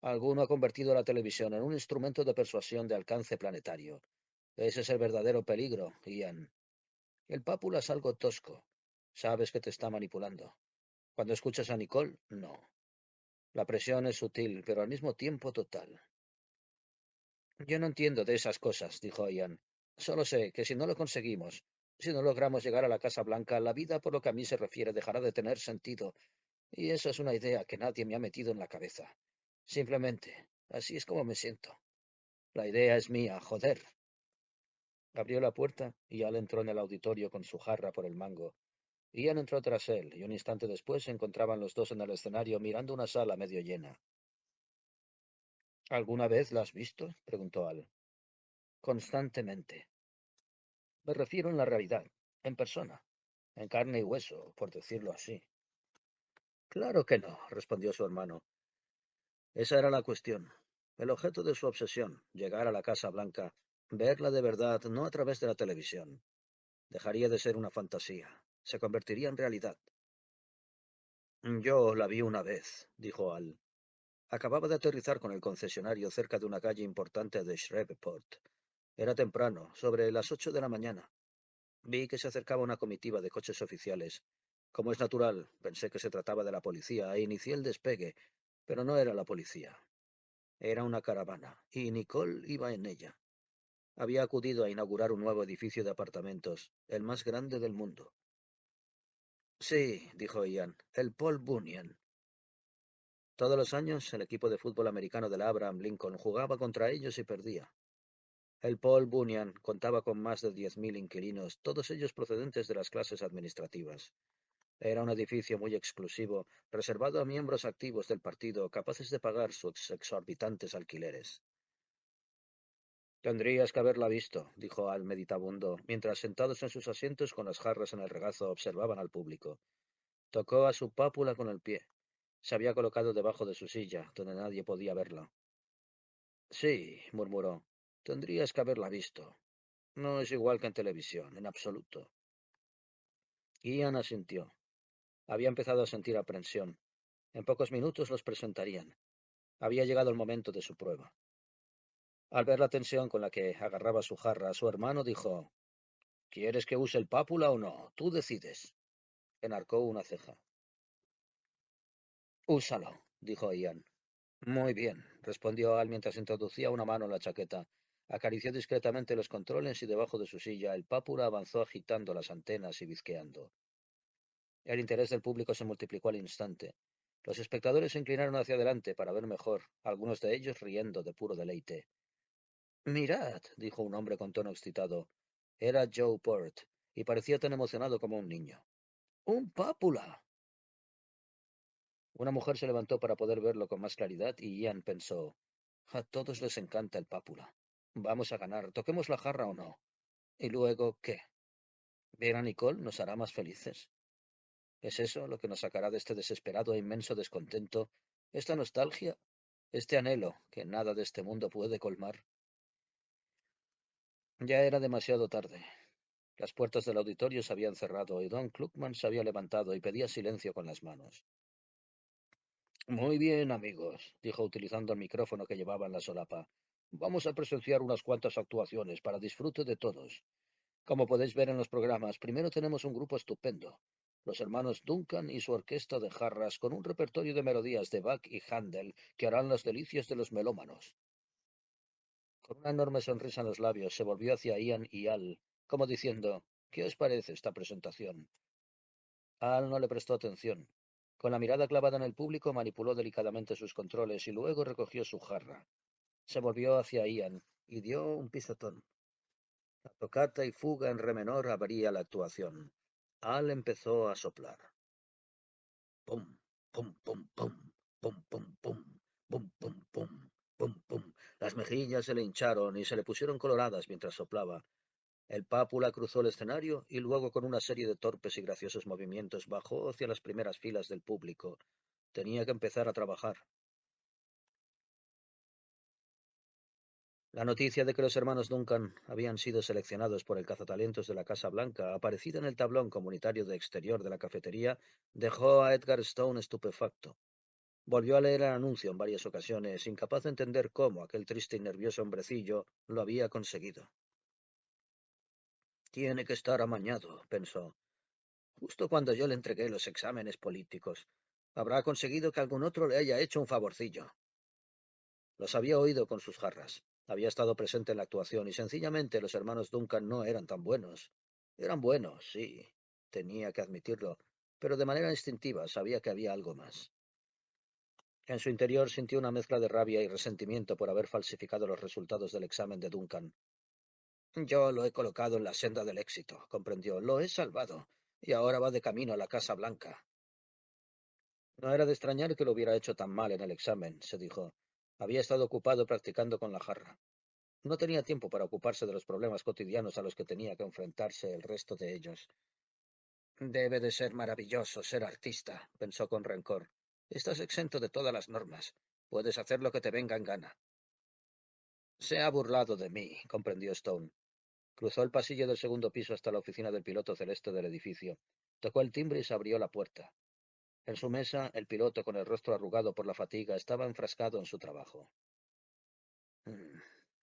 Alguno ha convertido la televisión en un instrumento de persuasión de alcance planetario. Ese es el verdadero peligro, Ian. El pápula es algo tosco. Sabes que te está manipulando. Cuando escuchas a Nicole, no. La presión es sutil, pero al mismo tiempo total. Yo no entiendo de esas cosas, dijo Ian. Solo sé que si no lo conseguimos, si no logramos llegar a la Casa Blanca, la vida, por lo que a mí se refiere, dejará de tener sentido. Y eso es una idea que nadie me ha metido en la cabeza. Simplemente, así es como me siento. La idea es mía, joder. Abrió la puerta y Al entró en el auditorio con su jarra por el mango. Ian entró tras él, y un instante después se encontraban los dos en el escenario mirando una sala medio llena. ¿Alguna vez la has visto? Preguntó Al. Constantemente. Me refiero en la realidad, en persona, en carne y hueso, por decirlo así. Claro que no, respondió su hermano. Esa era la cuestión. El objeto de su obsesión, llegar a la Casa Blanca, verla de verdad, no a través de la televisión. Dejaría de ser una fantasía, se convertiría en realidad. Yo la vi una vez, dijo Al. Acababa de aterrizar con el concesionario cerca de una calle importante de Shreveport. Era temprano, sobre las 8 de la mañana. Vi que se acercaba una comitiva de coches oficiales. Como es natural, pensé que se trataba de la policía e inicié el despegue, pero no era la policía. Era una caravana, y Nicole iba en ella. Había acudido a inaugurar un nuevo edificio de apartamentos, el más grande del mundo. Sí, dijo Ian, el Paul Bunyan. Todos los años, el equipo de fútbol americano de la Abraham Lincoln jugaba contra ellos y perdía. El Paul Bunyan contaba con más de 10.000 inquilinos, todos ellos procedentes de las clases administrativas. Era un edificio muy exclusivo, reservado a miembros activos del partido capaces de pagar sus exorbitantes alquileres. Tendrías que haberla visto, dijo Al meditabundo, mientras sentados en sus asientos con las jarras en el regazo observaban al público. Tocó a su pápula con el pie. Se había colocado debajo de su silla, donde nadie podía verla. Sí, murmuró. Tendrías que haberla visto. No es igual que en televisión, en absoluto. Ian asintió. Había empezado a sentir aprensión. En pocos minutos los presentarían. Había llegado el momento de su prueba. Al ver la tensión con la que agarraba su jarra, su hermano dijo: ¿Quieres que use el pápula o no? Tú decides. Enarcó una ceja. Úsalo, dijo Ian. Muy bien, respondió Al mientras introducía una mano en la chaqueta. Acarició discretamente los controles y debajo de su silla el pápula avanzó agitando las antenas y bizqueando. El interés del público se multiplicó al instante. Los espectadores se inclinaron hacia adelante para ver mejor, algunos de ellos riendo de puro deleite. Mirad, dijo un hombre con tono excitado. Era Joe Port, y parecía tan emocionado como un niño. ¡Un pápula! Una mujer se levantó para poder verlo con más claridad y Ian pensó: a todos les encanta el pápula. Vamos a ganar, toquemos la jarra o no. ¿Y luego qué? ¿Ver a Nicole nos hará más felices? ¿Es eso lo que nos sacará de este desesperado e inmenso descontento, esta nostalgia, este anhelo que nada de este mundo puede colmar? Ya era demasiado tarde. Las puertas del auditorio se habían cerrado y Don Cluckman se había levantado y pedía silencio con las manos. Muy bien, amigos, dijo utilizando el micrófono que llevaba en la solapa. Vamos a presenciar unas cuantas actuaciones para disfrute de todos. Como podéis ver en los programas, primero tenemos un grupo estupendo, los hermanos Duncan y su orquesta de jarras con un repertorio de melodías de Bach y Handel que harán las delicias de los melómanos. Con una enorme sonrisa en los labios, se volvió hacia Ian y Al, como diciendo: ¿Qué os parece esta presentación? Al no le prestó atención. Con la mirada clavada en el público, manipuló delicadamente sus controles y luego recogió su jarra. Se volvió hacia Ian y dio un pisotón. La tocata y fuga en re menor abría la actuación. Al empezó a soplar. Pum, pum, pum, pum, pum, pum, pum, pum, pum, pum, pum, pum. Las mejillas se le hincharon y se le pusieron coloradas mientras soplaba. El pápula cruzó el escenario y luego con una serie de torpes y graciosos movimientos bajó hacia las primeras filas del público. Tenía que empezar a trabajar. La noticia de que los hermanos Duncan habían sido seleccionados por el cazatalentos de la Casa Blanca, aparecida en el tablón comunitario de exterior de la cafetería, dejó a Edgar Stone estupefacto. Volvió a leer el anuncio en varias ocasiones, incapaz de entender cómo aquel triste y nervioso hombrecillo lo había conseguido. Tiene que estar amañado, pensó. Justo cuando yo le entregué los exámenes políticos, habrá conseguido que algún otro le haya hecho un favorcillo. Los había oído con sus jarras. Había estado presente en la actuación y sencillamente los hermanos Duncan no eran tan buenos. Eran buenos, sí, tenía que admitirlo, pero de manera instintiva sabía que había algo más. En su interior sintió una mezcla de rabia y resentimiento por haber falsificado los resultados del examen de Duncan. Yo lo he colocado en la senda del éxito, comprendió. Lo he salvado, y ahora va de camino a la Casa Blanca. No era de extrañar que lo hubiera hecho tan mal en el examen, se dijo. Había estado ocupado practicando con la jarra. No tenía tiempo para ocuparse de los problemas cotidianos a los que tenía que enfrentarse el resto de ellos. Debe de ser maravilloso ser artista, pensó con rencor. Estás exento de todas las normas. Puedes hacer lo que te venga en gana. Se ha burlado de mí, comprendió Stone. Cruzó el pasillo del segundo piso hasta la oficina del piloto celeste del edificio. Tocó el timbre y se abrió la puerta. En su mesa, el piloto, con el rostro arrugado por la fatiga, estaba enfrascado en su trabajo.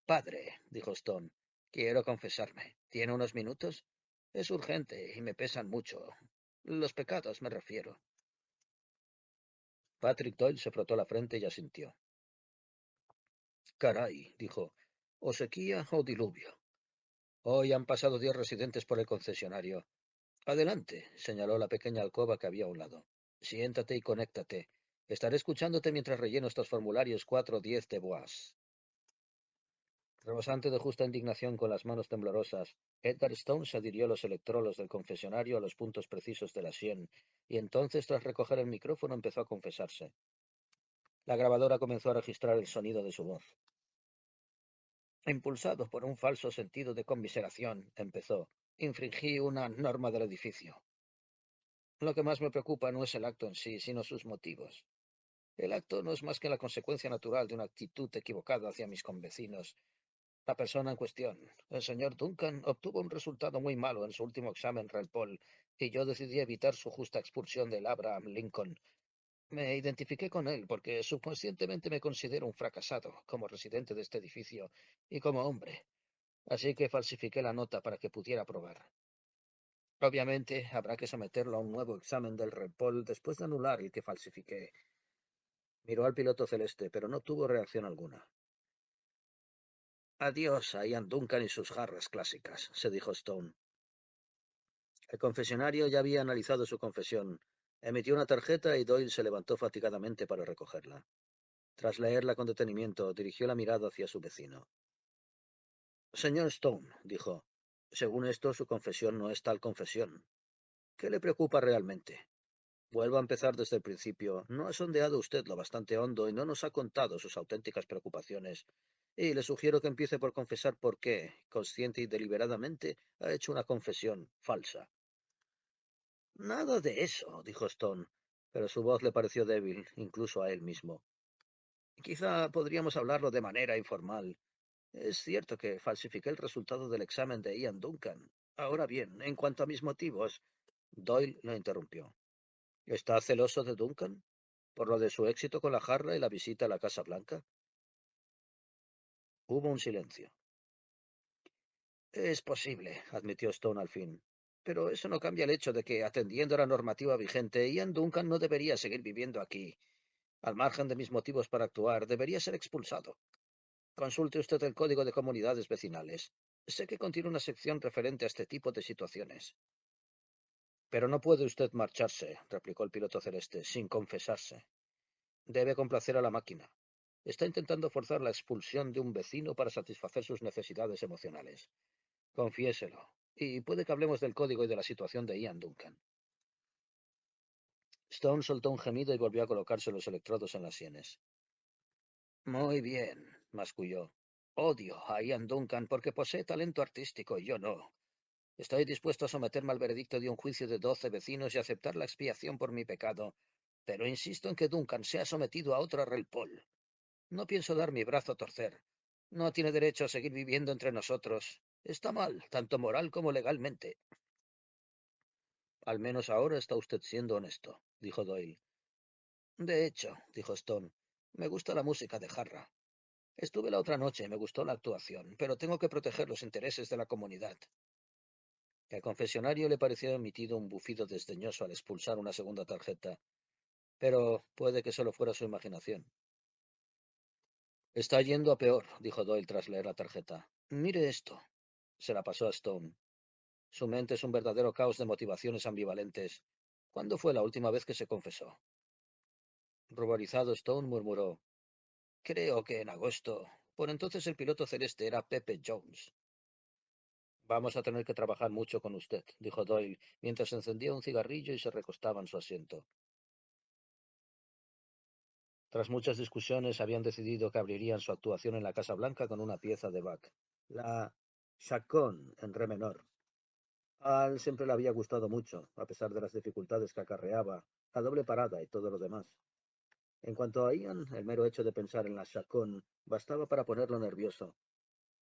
Padre, dijo Stone, quiero confesarme. ¿Tiene unos minutos? Es urgente y me pesan mucho. Los pecados, me refiero. Patrick Doyle se frotó la frente y asintió. Caray, dijo, o sequía o diluvio. Hoy han pasado 10 residentes por el concesionario. Adelante, señaló la pequeña alcoba que había a un lado. Siéntate y conéctate. Estaré escuchándote mientras relleno estos formularios 410 de Boas. Rebosante de justa indignación con las manos temblorosas, Edgar Stone se adhirió los electrodos del confesionario a los puntos precisos de la sien, y entonces, tras recoger el micrófono, empezó a confesarse. La grabadora comenzó a registrar el sonido de su voz. Impulsado por un falso sentido de conmiseración, empezó. Infringí una norma del edificio. Lo que más me preocupa no es el acto en sí, sino sus motivos. El acto no es más que la consecuencia natural de una actitud equivocada hacia mis convecinos. La persona en cuestión, el señor Duncan, obtuvo un resultado muy malo en su último examen Red Bull, y yo decidí evitar su justa expulsión del Abraham Lincoln. Me identifiqué con él porque subconscientemente me considero un fracasado como residente de este edificio y como hombre, así que falsifiqué la nota para que pudiera probar. Obviamente, habrá que someterlo a un nuevo examen del Red Bull después de anular el que falsifiqué. Miró al piloto celeste, pero no tuvo reacción alguna. Adiós a Ian Duncan y sus jarras clásicas, se dijo Stone. El confesionario ya había analizado su confesión. Emitió una tarjeta y Doyle se levantó fatigadamente para recogerla. Tras leerla con detenimiento, dirigió la mirada hacia su vecino. Señor Stone, dijo, según esto, su confesión no es tal confesión. ¿Qué le preocupa realmente? Vuelvo a empezar desde el principio. No ha sondeado usted lo bastante hondo y no nos ha contado sus auténticas preocupaciones. Y le sugiero que empiece por confesar por qué, consciente y deliberadamente, ha hecho una confesión falsa. Nada de eso, dijo Stone, pero su voz le pareció débil, incluso a él mismo. Quizá podríamos hablarlo de manera informal. Es cierto que falsifiqué el resultado del examen de Ian Duncan. Ahora bien, en cuanto a mis motivos, Doyle lo interrumpió. ¿Está celoso de Duncan? ¿Por lo de su éxito con la jarra y la visita a la Casa Blanca? Hubo un silencio. Es posible, admitió Stone al fin. Pero eso no cambia el hecho de que, atendiendo a la normativa vigente, Ian Duncan no debería seguir viviendo aquí. Al margen de mis motivos para actuar, debería ser expulsado. Consulte usted el Código de Comunidades Vecinales. Sé que contiene una sección referente a este tipo de situaciones. Pero no puede usted marcharse, replicó el piloto celeste, sin confesarse. Debe complacer a la máquina. Está intentando forzar la expulsión de un vecino para satisfacer sus necesidades emocionales. Confiéselo. Y puede que hablemos del código y de la situación de Ian Duncan. Stone soltó un gemido y volvió a colocarse los electrodos en las sienes. Muy bien, masculló. Odio a Ian Duncan porque posee talento artístico y yo no. Estoy dispuesto a someterme al veredicto de un juicio de 12 vecinos y aceptar la expiación por mi pecado, pero insisto en que Duncan sea sometido a otro Relpol. No pienso dar mi brazo a torcer. No tiene derecho a seguir viviendo entre nosotros. Está mal, tanto moral como legalmente. Al menos ahora está usted siendo honesto, dijo Doyle. De hecho, dijo Stone, me gusta la música de jarra. Estuve la otra noche y me gustó la actuación, pero tengo que proteger los intereses de la comunidad. El confesionario le pareció emitido un bufido desdeñoso al expulsar una segunda tarjeta, pero puede que solo fuera su imaginación. Está yendo a peor, dijo Doyle tras leer la tarjeta. Mire esto. Se la pasó a Stone. Su mente es un verdadero caos de motivaciones ambivalentes. ¿Cuándo fue la última vez que se confesó? Ruborizado, Stone murmuró: Creo que en agosto. Por entonces el piloto celeste era Pepe Jones. Vamos a tener que trabajar mucho con usted, dijo Doyle, mientras encendía un cigarrillo y se recostaba en su asiento. Tras muchas discusiones, habían decidido que abrirían su actuación en la Casa Blanca con una pieza de Bach, la Chaconne en re menor. A Al siempre le había gustado mucho, a pesar de las dificultades que acarreaba, la doble parada y todo lo demás. En cuanto a Ian, el mero hecho de pensar en la Chaconne bastaba para ponerlo nervioso.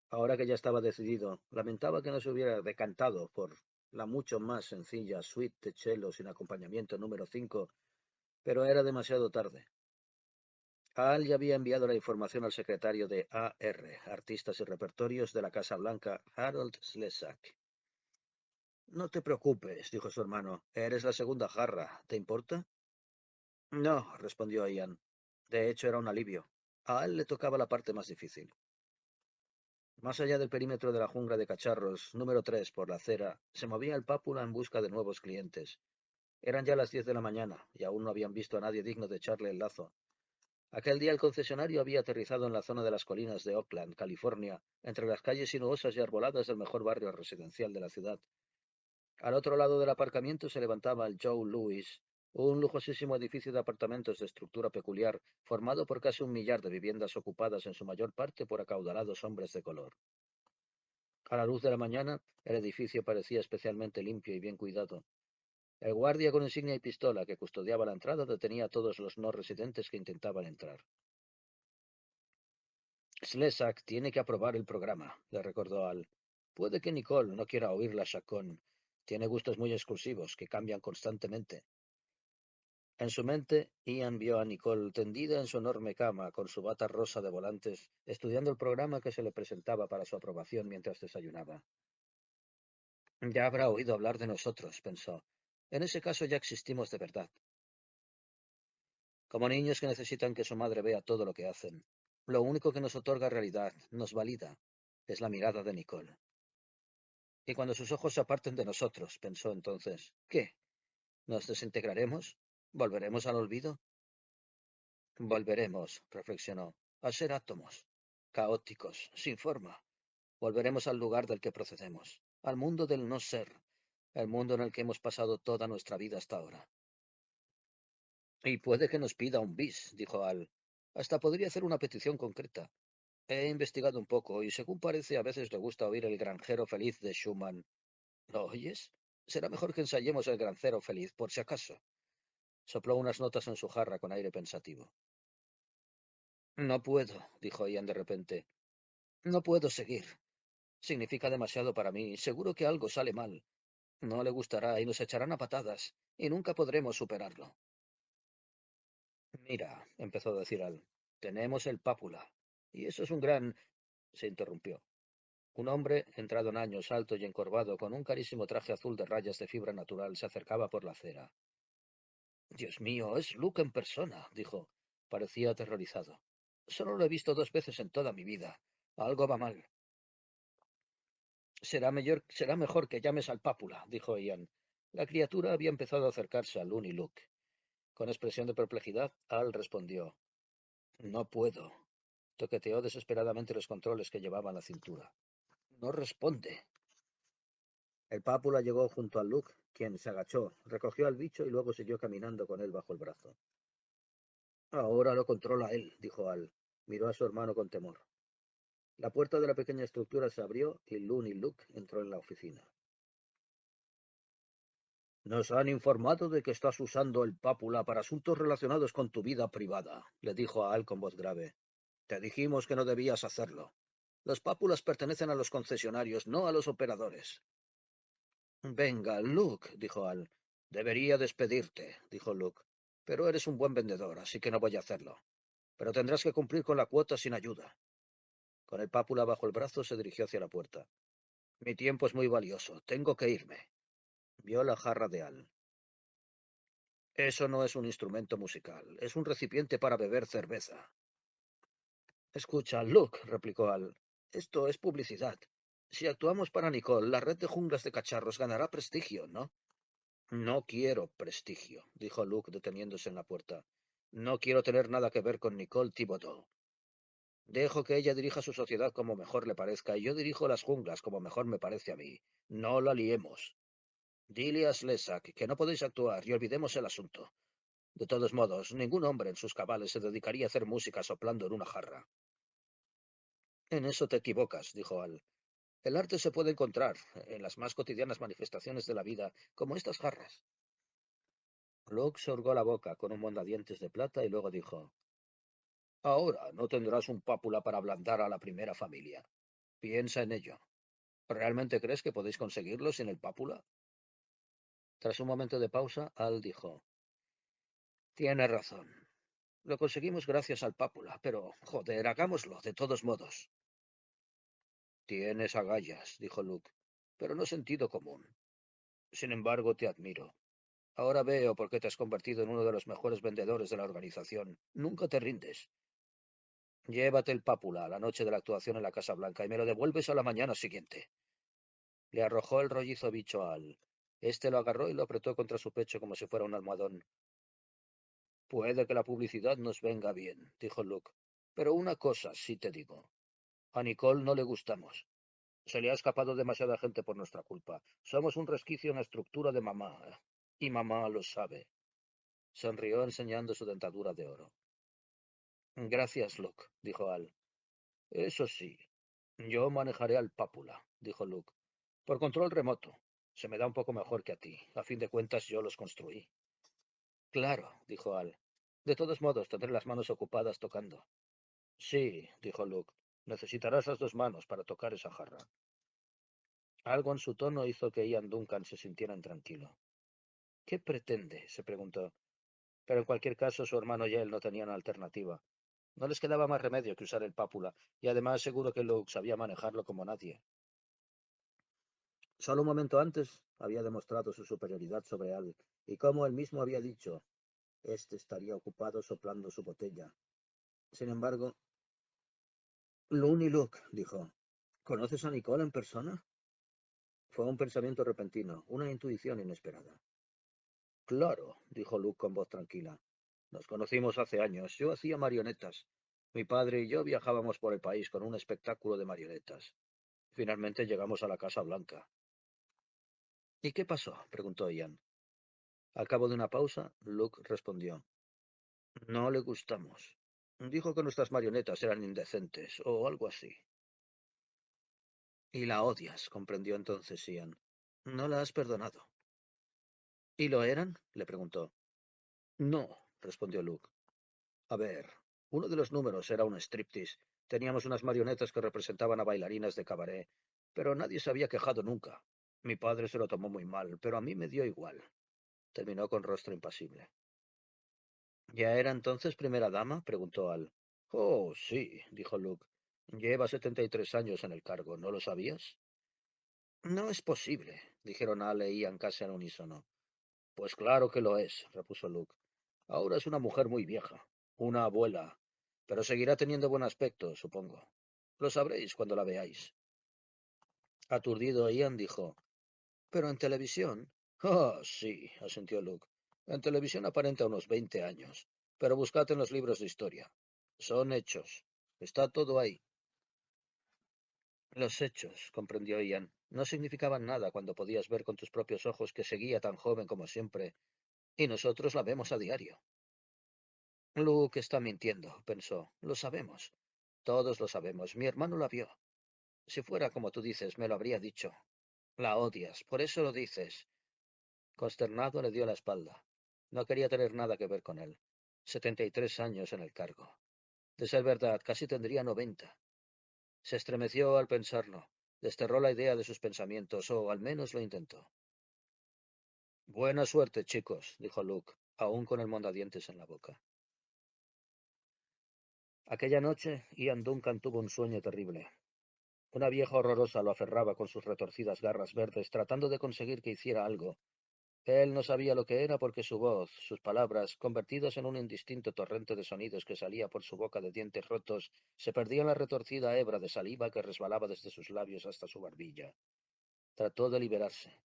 Ahora que ya estaba decidido, lamentaba que no se hubiera decantado por la mucho más sencilla suite de cello sin acompañamiento número 5, pero era demasiado tarde. Al ya había enviado la información al secretario de AR, Artistas y Repertorios de la Casa Blanca, Harold Slesak. No te preocupes, dijo su hermano. Eres la segunda jarra. ¿Te importa? No, respondió Ian. De hecho, era un alivio. A él le tocaba la parte más difícil. Más allá del perímetro de la jungla de cacharros, número 3 por la acera, se movía el pápula en busca de nuevos clientes. Eran ya las 10 de la mañana, y aún no habían visto a nadie digno de echarle el lazo. Aquel día el concesionario había aterrizado en la zona de las colinas de Oakland, California, entre las calles sinuosas y arboladas del mejor barrio residencial de la ciudad. Al otro lado del aparcamiento se levantaba el Joe Louis, un lujosísimo edificio de apartamentos de estructura peculiar, formado por casi un millar de viviendas ocupadas en su mayor parte por acaudalados hombres de color. A la luz de la mañana, el edificio parecía especialmente limpio y bien cuidado. El guardia con insignia y pistola que custodiaba la entrada detenía a todos los no residentes que intentaban entrar. Slesak tiene que aprobar el programa, le recordó Al. Puede que Nicole no quiera oír la Chacón. Tiene gustos muy exclusivos que cambian constantemente. En su mente, Ian vio a Nicole tendida en su enorme cama, con su bata rosa de volantes, estudiando el programa que se le presentaba para su aprobación mientras desayunaba. Ya habrá oído hablar de nosotros, pensó. En ese caso ya existimos de verdad. Como niños que necesitan que su madre vea todo lo que hacen. Lo único que nos otorga realidad, nos valida, es la mirada de Nicole. Y cuando sus ojos se aparten de nosotros, pensó entonces, ¿qué? ¿Nos desintegraremos? ¿Volveremos al olvido? Volveremos, reflexionó, a ser átomos, caóticos, sin forma. Volveremos al lugar del que procedemos, al mundo del no ser, el mundo en el que hemos pasado toda nuestra vida hasta ahora. Y puede que nos pida un bis, dijo Al. Hasta podría hacer una petición concreta. He investigado un poco y según parece a veces le gusta oír el granjero feliz de Schumann. ¿Lo oyes? Será mejor que ensayemos el granjero feliz, por si acaso. Sopló unas notas en su jarra con aire pensativo. No puedo, dijo Ian de repente. No puedo seguir. Significa demasiado para mí. Seguro que algo sale mal. No le gustará y nos echarán a patadas, y nunca podremos superarlo. Mira, empezó a decir Al, tenemos el pápula. Y eso es un gran... se interrumpió. Un hombre, entrado en años, alto y encorvado, con un carísimo traje azul de rayas de fibra natural, se acercaba por la acera. Dios mío, es Luke en persona, dijo. Parecía aterrorizado. Solo lo he visto 2 veces en toda mi vida. Algo va mal. Será mejor que llames al pápula, dijo Ian. La criatura había empezado a acercarse a Looney Luke. Con expresión de perplejidad, Al respondió: No puedo. Toqueteó desesperadamente los controles que llevaba en la cintura. No responde. El pápula llegó junto a Luke, quien se agachó, recogió al bicho y luego siguió caminando con él bajo el brazo. Ahora lo controla él, dijo Al. Miró a su hermano con temor. La puerta de la pequeña estructura se abrió y Looney Luke entró en la oficina. Nos han informado de que estás usando el pápula para asuntos relacionados con tu vida privada, le dijo a Al con voz grave. Te dijimos que no debías hacerlo. Los pápulas pertenecen a los concesionarios, no a los operadores. Venga, Luke, dijo Al. Debería despedirte, dijo Luke. Pero eres un buen vendedor, así que no voy a hacerlo. Pero tendrás que cumplir con la cuota sin ayuda. Con el pápula bajo el brazo se dirigió hacia la puerta. Mi tiempo es muy valioso. Tengo que irme. Vio la jarra de Al. Eso no es un instrumento musical. Es un recipiente para beber cerveza. Escucha, Luke, replicó Al. Esto es publicidad. Si actuamos para Nicole, la red de junglas de cacharros ganará prestigio, ¿no? No quiero prestigio, dijo Luke deteniéndose en la puerta. No quiero tener nada que ver con Nicole Thibodeau. Dejo que ella dirija su sociedad como mejor le parezca y yo dirijo las junglas como mejor me parece a mí. No la liemos. Dile a Slezak que no podéis actuar y olvidemos el asunto. De todos modos, ningún hombre en sus cabales se dedicaría a hacer música soplando en una jarra. En eso te equivocas, dijo Al. El arte se puede encontrar en las más cotidianas manifestaciones de la vida, como estas jarras. Luke se hurgó la boca con un mondadientes de plata y luego dijo: Ahora no tendrás un pápula para ablandar a la primera familia. Piensa en ello. ¿Realmente crees que podéis conseguirlo sin el pápula? Tras un momento de pausa, Al dijo: Tiene razón. Lo conseguimos gracias al pápula, pero, joder, hagámoslo, de todos modos. Tienes agallas, dijo Luke, pero no sentido común. Sin embargo, te admiro. Ahora veo por qué te has convertido en uno de los mejores vendedores de la organización. Nunca te rindes. Llévate el pápula a la noche de la actuación en la Casa Blanca y me lo devuelves a la mañana siguiente. Le arrojó el rollizo bicho a Al. Este lo agarró y lo apretó contra su pecho como si fuera un almohadón. Puede que la publicidad nos venga bien, dijo Luke, pero una cosa sí te digo. A Nicole no le gustamos. Se le ha escapado demasiada gente por nuestra culpa. Somos un resquicio en la estructura de mamá. Y mamá lo sabe. Sonrió enseñando su dentadura de oro. Gracias, Luke, dijo Al. Eso sí, yo manejaré al pápula, dijo Luke. Por control remoto. Se me da un poco mejor que a ti. A fin de cuentas, yo los construí. Claro, dijo Al. De todos modos, tendré las manos ocupadas tocando. Sí, dijo Luke. Necesitarás las dos manos para tocar esa jarra. Algo en su tono hizo que Ian Duncan se sintiera intranquilo. ¿Qué pretende? Se preguntó. Pero en cualquier caso, su hermano y él no tenían alternativa. No les quedaba más remedio que usar el pápula, y además seguro que Luke sabía manejarlo como nadie. Solo un momento antes había demostrado su superioridad sobre Al, y como él mismo había dicho, este estaría ocupado soplando su botella. Sin embargo, Looney Luke, dijo, ¿conoces a Nicole en persona? Fue un pensamiento repentino, una intuición inesperada. Claro, dijo Luke con voz tranquila. Nos conocimos hace años. Yo hacía marionetas. Mi padre y yo viajábamos por el país con un espectáculo de marionetas. Finalmente llegamos a la Casa Blanca. ¿Y qué pasó? Preguntó Ian. Al cabo de una pausa, Luke respondió. No le gustamos. Dijo que nuestras marionetas eran indecentes, o algo así. Y la odias, comprendió entonces Ian. No la has perdonado. ¿Y lo eran? Le preguntó. No, respondió Luke. A ver, uno de los números era un striptease. Teníamos unas marionetas que representaban a bailarinas de cabaret, pero nadie se había quejado nunca. Mi padre se lo tomó muy mal, pero a mí me dio igual. Terminó con rostro impasible. ¿Ya era entonces primera dama? Preguntó Al. Oh, sí, dijo Luke. Lleva 73 años en el cargo, ¿no lo sabías? No es posible, dijeron Al e Ian casi al unísono. Pues claro que lo es, repuso Luke. Ahora es una mujer muy vieja, una abuela, pero seguirá teniendo buen aspecto, supongo. Lo sabréis cuando la veáis. Aturdido, Ian dijo, pero en televisión. Ah, sí, asintió Luke. En televisión aparenta unos 20 años, pero buscad en los libros de historia. Son hechos. Está todo ahí. Los hechos, comprendió Ian, no significaban nada cuando podías ver con tus propios ojos que seguía tan joven como siempre, y nosotros la vemos a diario. Luke está mintiendo, pensó. Lo sabemos. Todos lo sabemos. Mi hermano la vio. Si fuera como tú dices, me lo habría dicho. La odias, por eso lo dices. Consternado le dio la espalda. No quería tener nada que ver con él. 73 años en el cargo. De ser verdad, casi tendría 90. Se estremeció al pensarlo. Desterró la idea de sus pensamientos, o al menos lo intentó. Buena suerte, chicos, dijo Luke. aún con el mondadientes en la boca. Aquella noche, Ian Duncan tuvo un sueño terrible. Una vieja horrorosa lo aferraba con sus retorcidas garras verdes, tratando de conseguir que hiciera algo. Él no sabía lo que era porque su voz, sus palabras, convertidas en un indistinto torrente de sonidos que salía por su boca de dientes rotos, se perdía en la retorcida hebra de saliva que resbalaba desde sus labios hasta su barbilla. Trató de liberarse.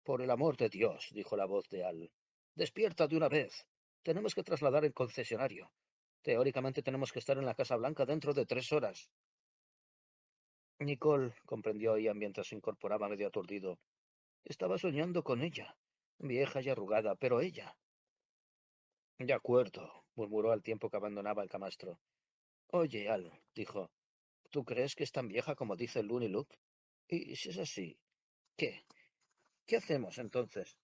Por el amor de Dios, dijo la voz de Al. Despierta de una vez. Tenemos que trasladar el concesionario. Teóricamente tenemos que estar en la Casa Blanca dentro de 3 horas. Nicole, comprendió Ian mientras se incorporaba medio aturdido. Estaba soñando con ella. Vieja y arrugada, pero ella. De acuerdo, murmuró al tiempo que abandonaba el camastro. Oye, Al, dijo, ¿tú crees que es tan vieja como dice Looney Luke? Y si es así, ¿qué? ¿Qué hacemos entonces?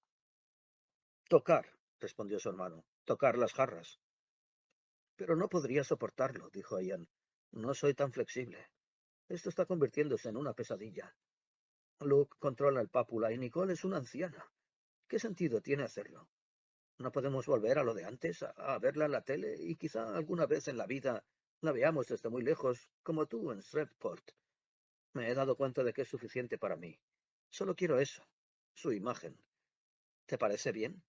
Tocar, respondió su hermano. Tocar las jarras. Pero no podría soportarlo, dijo Ian. No soy tan flexible. Esto está convirtiéndose en una pesadilla. Luke controla el pápula y Nicole es una anciana. ¿Qué sentido tiene hacerlo? ¿No podemos volver a lo de antes, a verla en la tele y quizá alguna vez en la vida la veamos desde muy lejos, como tú en Shreveport? Me he dado cuenta de que es suficiente para mí. Solo quiero eso, su imagen. ¿Te parece bien?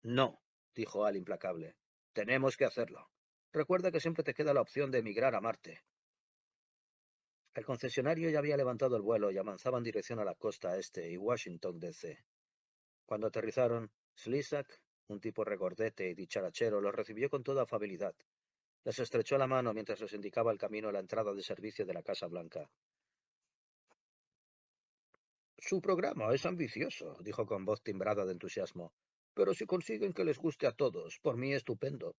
No, dijo Al implacable. Tenemos que hacerlo. Recuerda que siempre te queda la opción de emigrar a Marte. El concesionario ya había levantado el vuelo y avanzaba en dirección a la costa este y Washington, D.C. Cuando aterrizaron, Slisak, un tipo regordete y dicharachero, los recibió con toda afabilidad. Les estrechó la mano mientras les indicaba el camino a la entrada de servicio de la Casa Blanca. Su programa es ambicioso, dijo con voz timbrada de entusiasmo. Pero si consiguen que les guste a todos, por mí estupendo.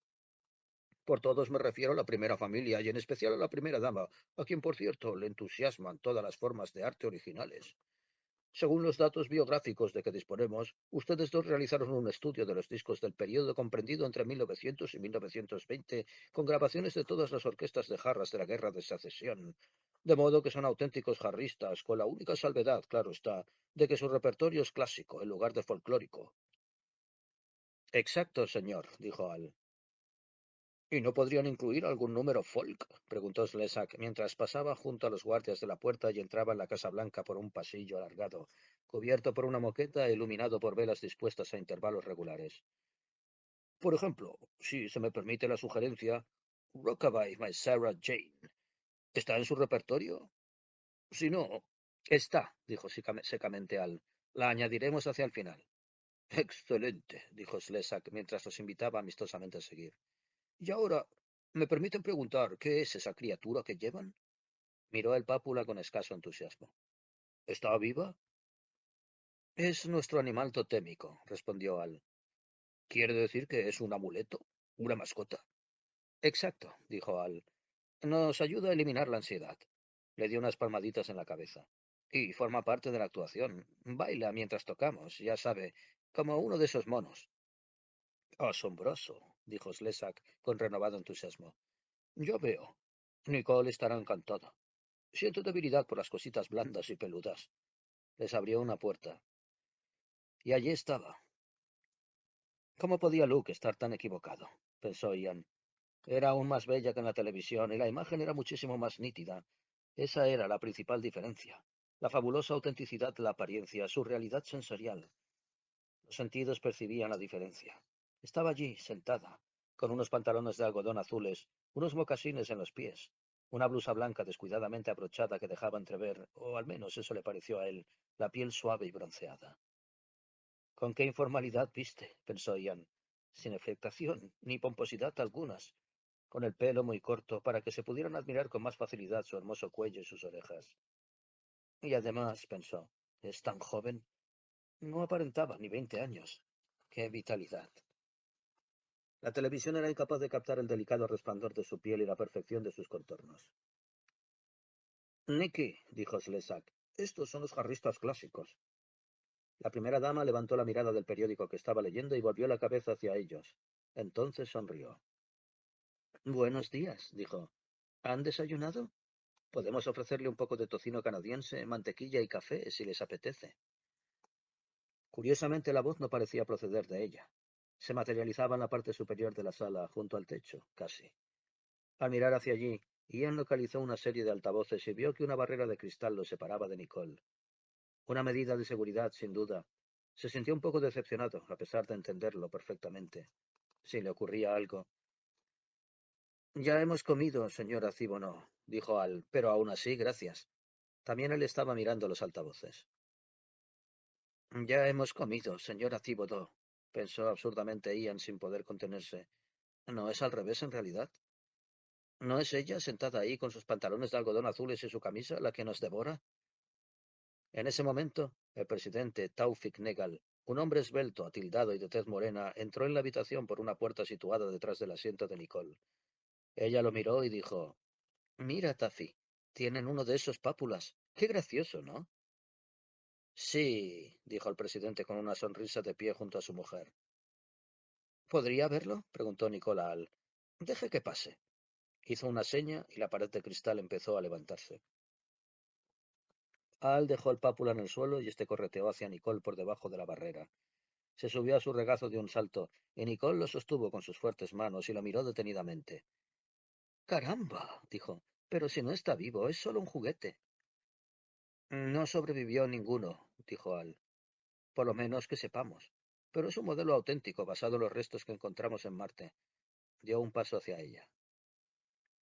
Por todos me refiero a la primera familia y en especial a la primera dama, a quien, por cierto, le entusiasman todas las formas de arte originales. Según los datos biográficos de que disponemos, ustedes dos realizaron un estudio de los discos del periodo comprendido entre 1900 y 1920, con grabaciones de todas las orquestas de jarras de la Guerra de Secesión. De modo que son auténticos jarristas, con la única salvedad, claro está, de que su repertorio es clásico en lugar de folclórico. Exacto, señor, dijo Al. ¿Y no podrían incluir algún número folk? Preguntó Slesak mientras pasaba junto a los guardias de la puerta y entraba en la Casa Blanca por un pasillo alargado, cubierto por una moqueta e iluminado por velas dispuestas a intervalos regulares. Por ejemplo, si se me permite la sugerencia, Rockabye My Sarah Jane. ¿Está en su repertorio? Si no, está, dijo secamente Al. La añadiremos hacia el final. Excelente, dijo Slesak mientras los invitaba amistosamente a seguir. Y ahora, ¿me permiten preguntar qué es esa criatura que llevan? Miró el pápula con escaso entusiasmo. ¿Está viva? Es nuestro animal totémico, respondió Al. ¿Quiere decir que es un amuleto? ¿Una mascota? Exacto, dijo Al. Nos ayuda a eliminar la ansiedad. Le dio unas palmaditas en la cabeza. Y forma parte de la actuación. Baila mientras tocamos, ya sabe, como uno de esos monos. Asombroso, dijo Slesak con renovado entusiasmo. Yo veo. Nicole estará encantada. Siento debilidad por las cositas blandas y peludas. Les abrió una puerta. Y allí estaba. ¿Cómo podía Luke estar tan equivocado? Pensó Ian. Era aún más bella que en la televisión y la imagen era muchísimo más nítida. Esa era la principal diferencia. La fabulosa autenticidad de la apariencia, su realidad sensorial. Los sentidos percibían la diferencia. Estaba allí, sentada, con unos pantalones de algodón azules, unos mocasines en los pies, una blusa blanca descuidadamente abrochada que dejaba entrever, o al menos eso le pareció a él, la piel suave y bronceada. ¿Con qué informalidad viste? Pensó Ian. Sin afectación, ni pomposidad algunas, con el pelo muy corto para que se pudieran admirar con más facilidad su hermoso cuello y sus orejas. Y además, pensó, es tan joven. No aparentaba ni 20 años. ¡Qué vitalidad! La televisión era incapaz de captar el delicado resplandor de su piel y la perfección de sus contornos. Nicky, dijo Slesak, estos son los jarristas clásicos. La primera dama levantó la mirada del periódico que estaba leyendo y volvió la cabeza hacia ellos. Entonces sonrió. Buenos días, dijo. ¿Han desayunado? Podemos ofrecerle un poco de tocino canadiense, mantequilla y café, si les apetece. Curiosamente, la voz no parecía proceder de ella. Se materializaba en la parte superior de la sala, junto al techo, casi. Al mirar hacia allí, Ian localizó una serie de altavoces y vio que una barrera de cristal lo separaba de Nicole. Una medida de seguridad, sin duda. Se sintió un poco decepcionado, a pesar de entenderlo perfectamente. Si le ocurría algo. Ya hemos comido, señora Thibodeau, dijo Al, pero aún así, gracias. También él estaba mirando los altavoces. Ya hemos comido, señora Thibodeau, pensó absurdamente Ian sin poder contenerse. ¿No es al revés en realidad? ¿No es ella, sentada ahí con sus pantalones de algodón azules y su camisa, la que nos devora? En ese momento, el presidente Taufik Negal, un hombre esbelto, atildado y de tez morena, entró en la habitación por una puerta situada detrás del asiento de Nicole. Ella lo miró y dijo, «Mira, Taffy, tienen uno de esos pápulas. Qué gracioso, ¿no?» «Sí», dijo el presidente con una sonrisa de pie junto a su mujer. «¿Podría verlo?» preguntó Nicole a Al. «Deje que pase». Hizo una seña y la pared de cristal empezó a levantarse. Al dejó el pápula en el suelo y este correteó hacia Nicole por debajo de la barrera. Se subió a su regazo de un salto, y Nicole lo sostuvo con sus fuertes manos y lo miró detenidamente. «Caramba», dijo, «pero si no está vivo, es solo un juguete». «No sobrevivió ninguno», dijo Al. «Por lo menos que sepamos. Pero es un modelo auténtico basado en los restos que encontramos en Marte». Dio un paso hacia ella.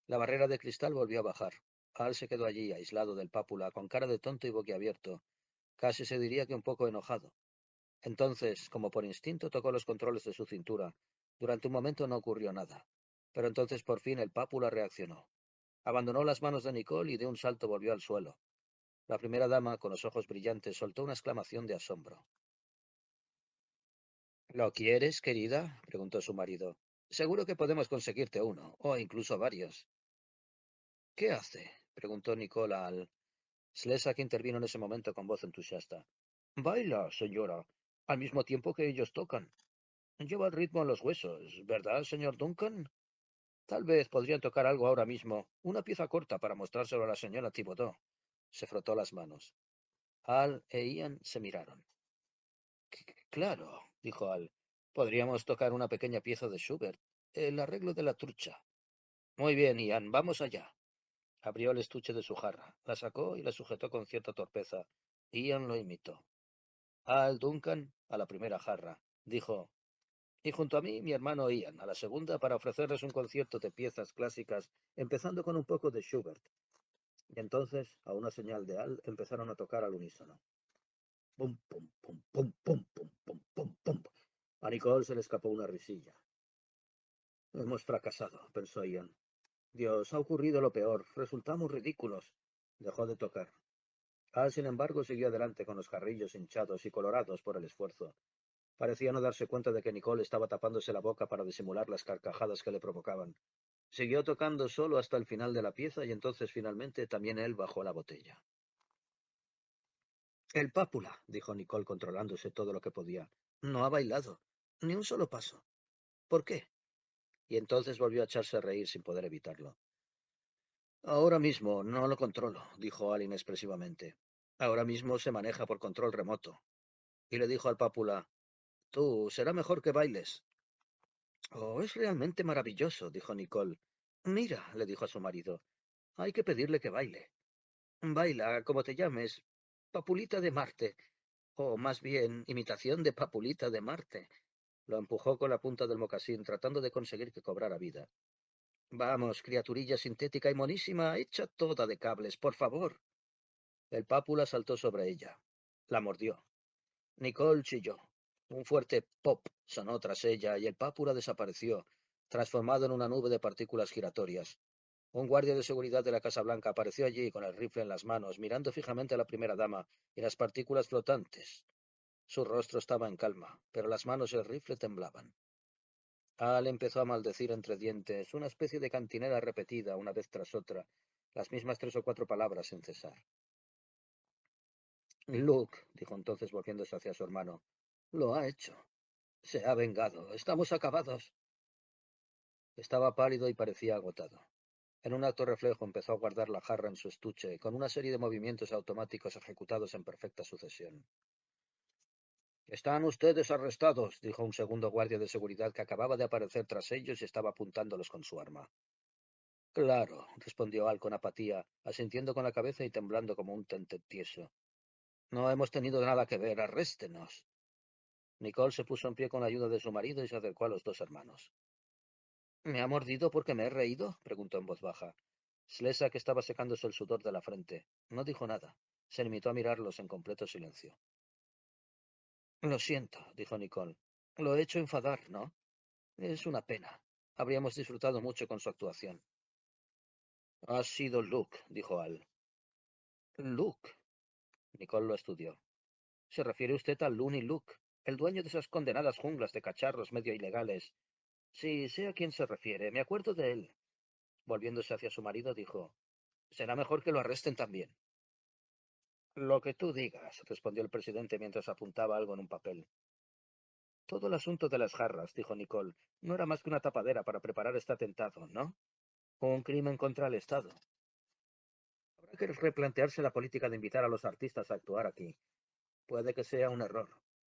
La barrera de cristal volvió a bajar. Al se quedó allí, aislado del pápula, con cara de tonto y boquiabierto. Casi se diría que un poco enojado. Entonces, como por instinto, tocó los controles de su cintura. Durante un momento no ocurrió nada. Pero entonces por fin el pápula reaccionó. Abandonó las manos de Nicole y de un salto volvió al suelo. La primera dama, con los ojos brillantes, soltó una exclamación de asombro. ¿Lo quieres, querida?, preguntó su marido. Seguro que podemos conseguirte uno, o incluso varios. ¿Qué hace?, preguntó Nicole al... Slezak intervino en ese momento con voz entusiasta. Baila, señora, al mismo tiempo que ellos tocan. Lleva el ritmo en los huesos, ¿verdad, señor Duncan? Tal vez podrían tocar algo ahora mismo, una pieza corta para mostrárselo a la señora Thibodeau. Se frotó las manos. Al e Ian se miraron. Claro, dijo Al. Podríamos tocar una pequeña pieza de Schubert, el arreglo de la trucha. Muy bien, Ian, vamos allá. Abrió el estuche de su jarra, la sacó y la sujetó con cierta torpeza. Ian lo imitó. Al Duncan, a la primera jarra, dijo, y junto a mí mi hermano Ian, a la segunda, para ofrecerles un concierto de piezas clásicas, empezando con un poco de Schubert. Y entonces, a una señal de Al, empezaron a tocar al unísono. Pum, pum, pum, pum, pum, pum, pum, pum, pum. A Nicole se le escapó una risilla. Hemos fracasado, pensó Ian. Dios, ha ocurrido lo peor. Resultamos ridículos. Dejó de tocar. Al, sin embargo, siguió adelante con los carrillos hinchados y colorados por el esfuerzo. Parecía no darse cuenta de que Nicole estaba tapándose la boca para disimular las carcajadas que le provocaban. Siguió tocando solo hasta el final de la pieza y entonces finalmente también él bajó la botella. El pápula, dijo Nicole controlándose todo lo que podía. No ha bailado. Ni un solo paso. ¿Por qué? Y entonces volvió a echarse a reír sin poder evitarlo. Ahora mismo no lo controlo, dijo Al inexpresivamente. Ahora mismo se maneja por control remoto. Y le dijo al pápula, tú, será mejor que bailes. Oh, es realmente maravilloso, dijo Nicole. Mira, le dijo a su marido, hay que pedirle que baile. Baila, como te llames, Papulita de Marte, o más bien, imitación de Papulita de Marte. Lo empujó con la punta del mocasín, tratando de conseguir que cobrara vida. Vamos, criaturilla sintética y monísima, hecha toda de cables, por favor. El pápula saltó sobre ella. La mordió. Nicole chilló. Un fuerte pop sonó tras ella y el pápula desapareció, transformado en una nube de partículas giratorias. Un guardia de seguridad de la Casa Blanca apareció allí con el rifle en las manos, mirando fijamente a la primera dama y las partículas flotantes. Su rostro estaba en calma, pero las manos y el rifle temblaban. Al empezó a maldecir entre dientes, una especie de cantinera repetida una vez tras otra, las mismas 3 o 4 palabras sin cesar. Luke, dijo entonces volviéndose hacia su hermano, lo ha hecho. Se ha vengado. Estamos acabados. Estaba pálido y parecía agotado. En un acto reflejo empezó a guardar la jarra en su estuche, con una serie de movimientos automáticos ejecutados en perfecta sucesión. Están ustedes arrestados, dijo un segundo guardia de seguridad que acababa de aparecer tras ellos y estaba apuntándolos con su arma. Claro, respondió Al con apatía, asintiendo con la cabeza y temblando como un tentetieso. No hemos tenido nada que ver, arréstenos. Nicole se puso en pie con la ayuda de su marido y se acercó a los dos hermanos. ¿Me ha mordido porque me he reído? Preguntó en voz baja. Slesa, que estaba secándose el sudor de la frente, no dijo nada. Se limitó a mirarlos en completo silencio. Lo siento, dijo Nicole. Lo he hecho enfadar, ¿no? Es una pena. Habríamos disfrutado mucho con su actuación. Ha sido Luke, dijo Al. Luke. Nicole lo estudió. ¿Se refiere usted a Looney Luke, el dueño de esas condenadas junglas de cacharros medio ilegales? Sí, sé a quién se refiere. Me acuerdo de él. Volviéndose hacia su marido, dijo: Será mejor que lo arresten también. Lo que tú digas, respondió el presidente mientras apuntaba algo en un papel. Todo el asunto de las jarras, dijo Nicole, no era más que una tapadera para preparar este atentado, ¿no? Un crimen contra el Estado. Habrá que replantearse la política de invitar a los artistas a actuar aquí. Puede que sea un error.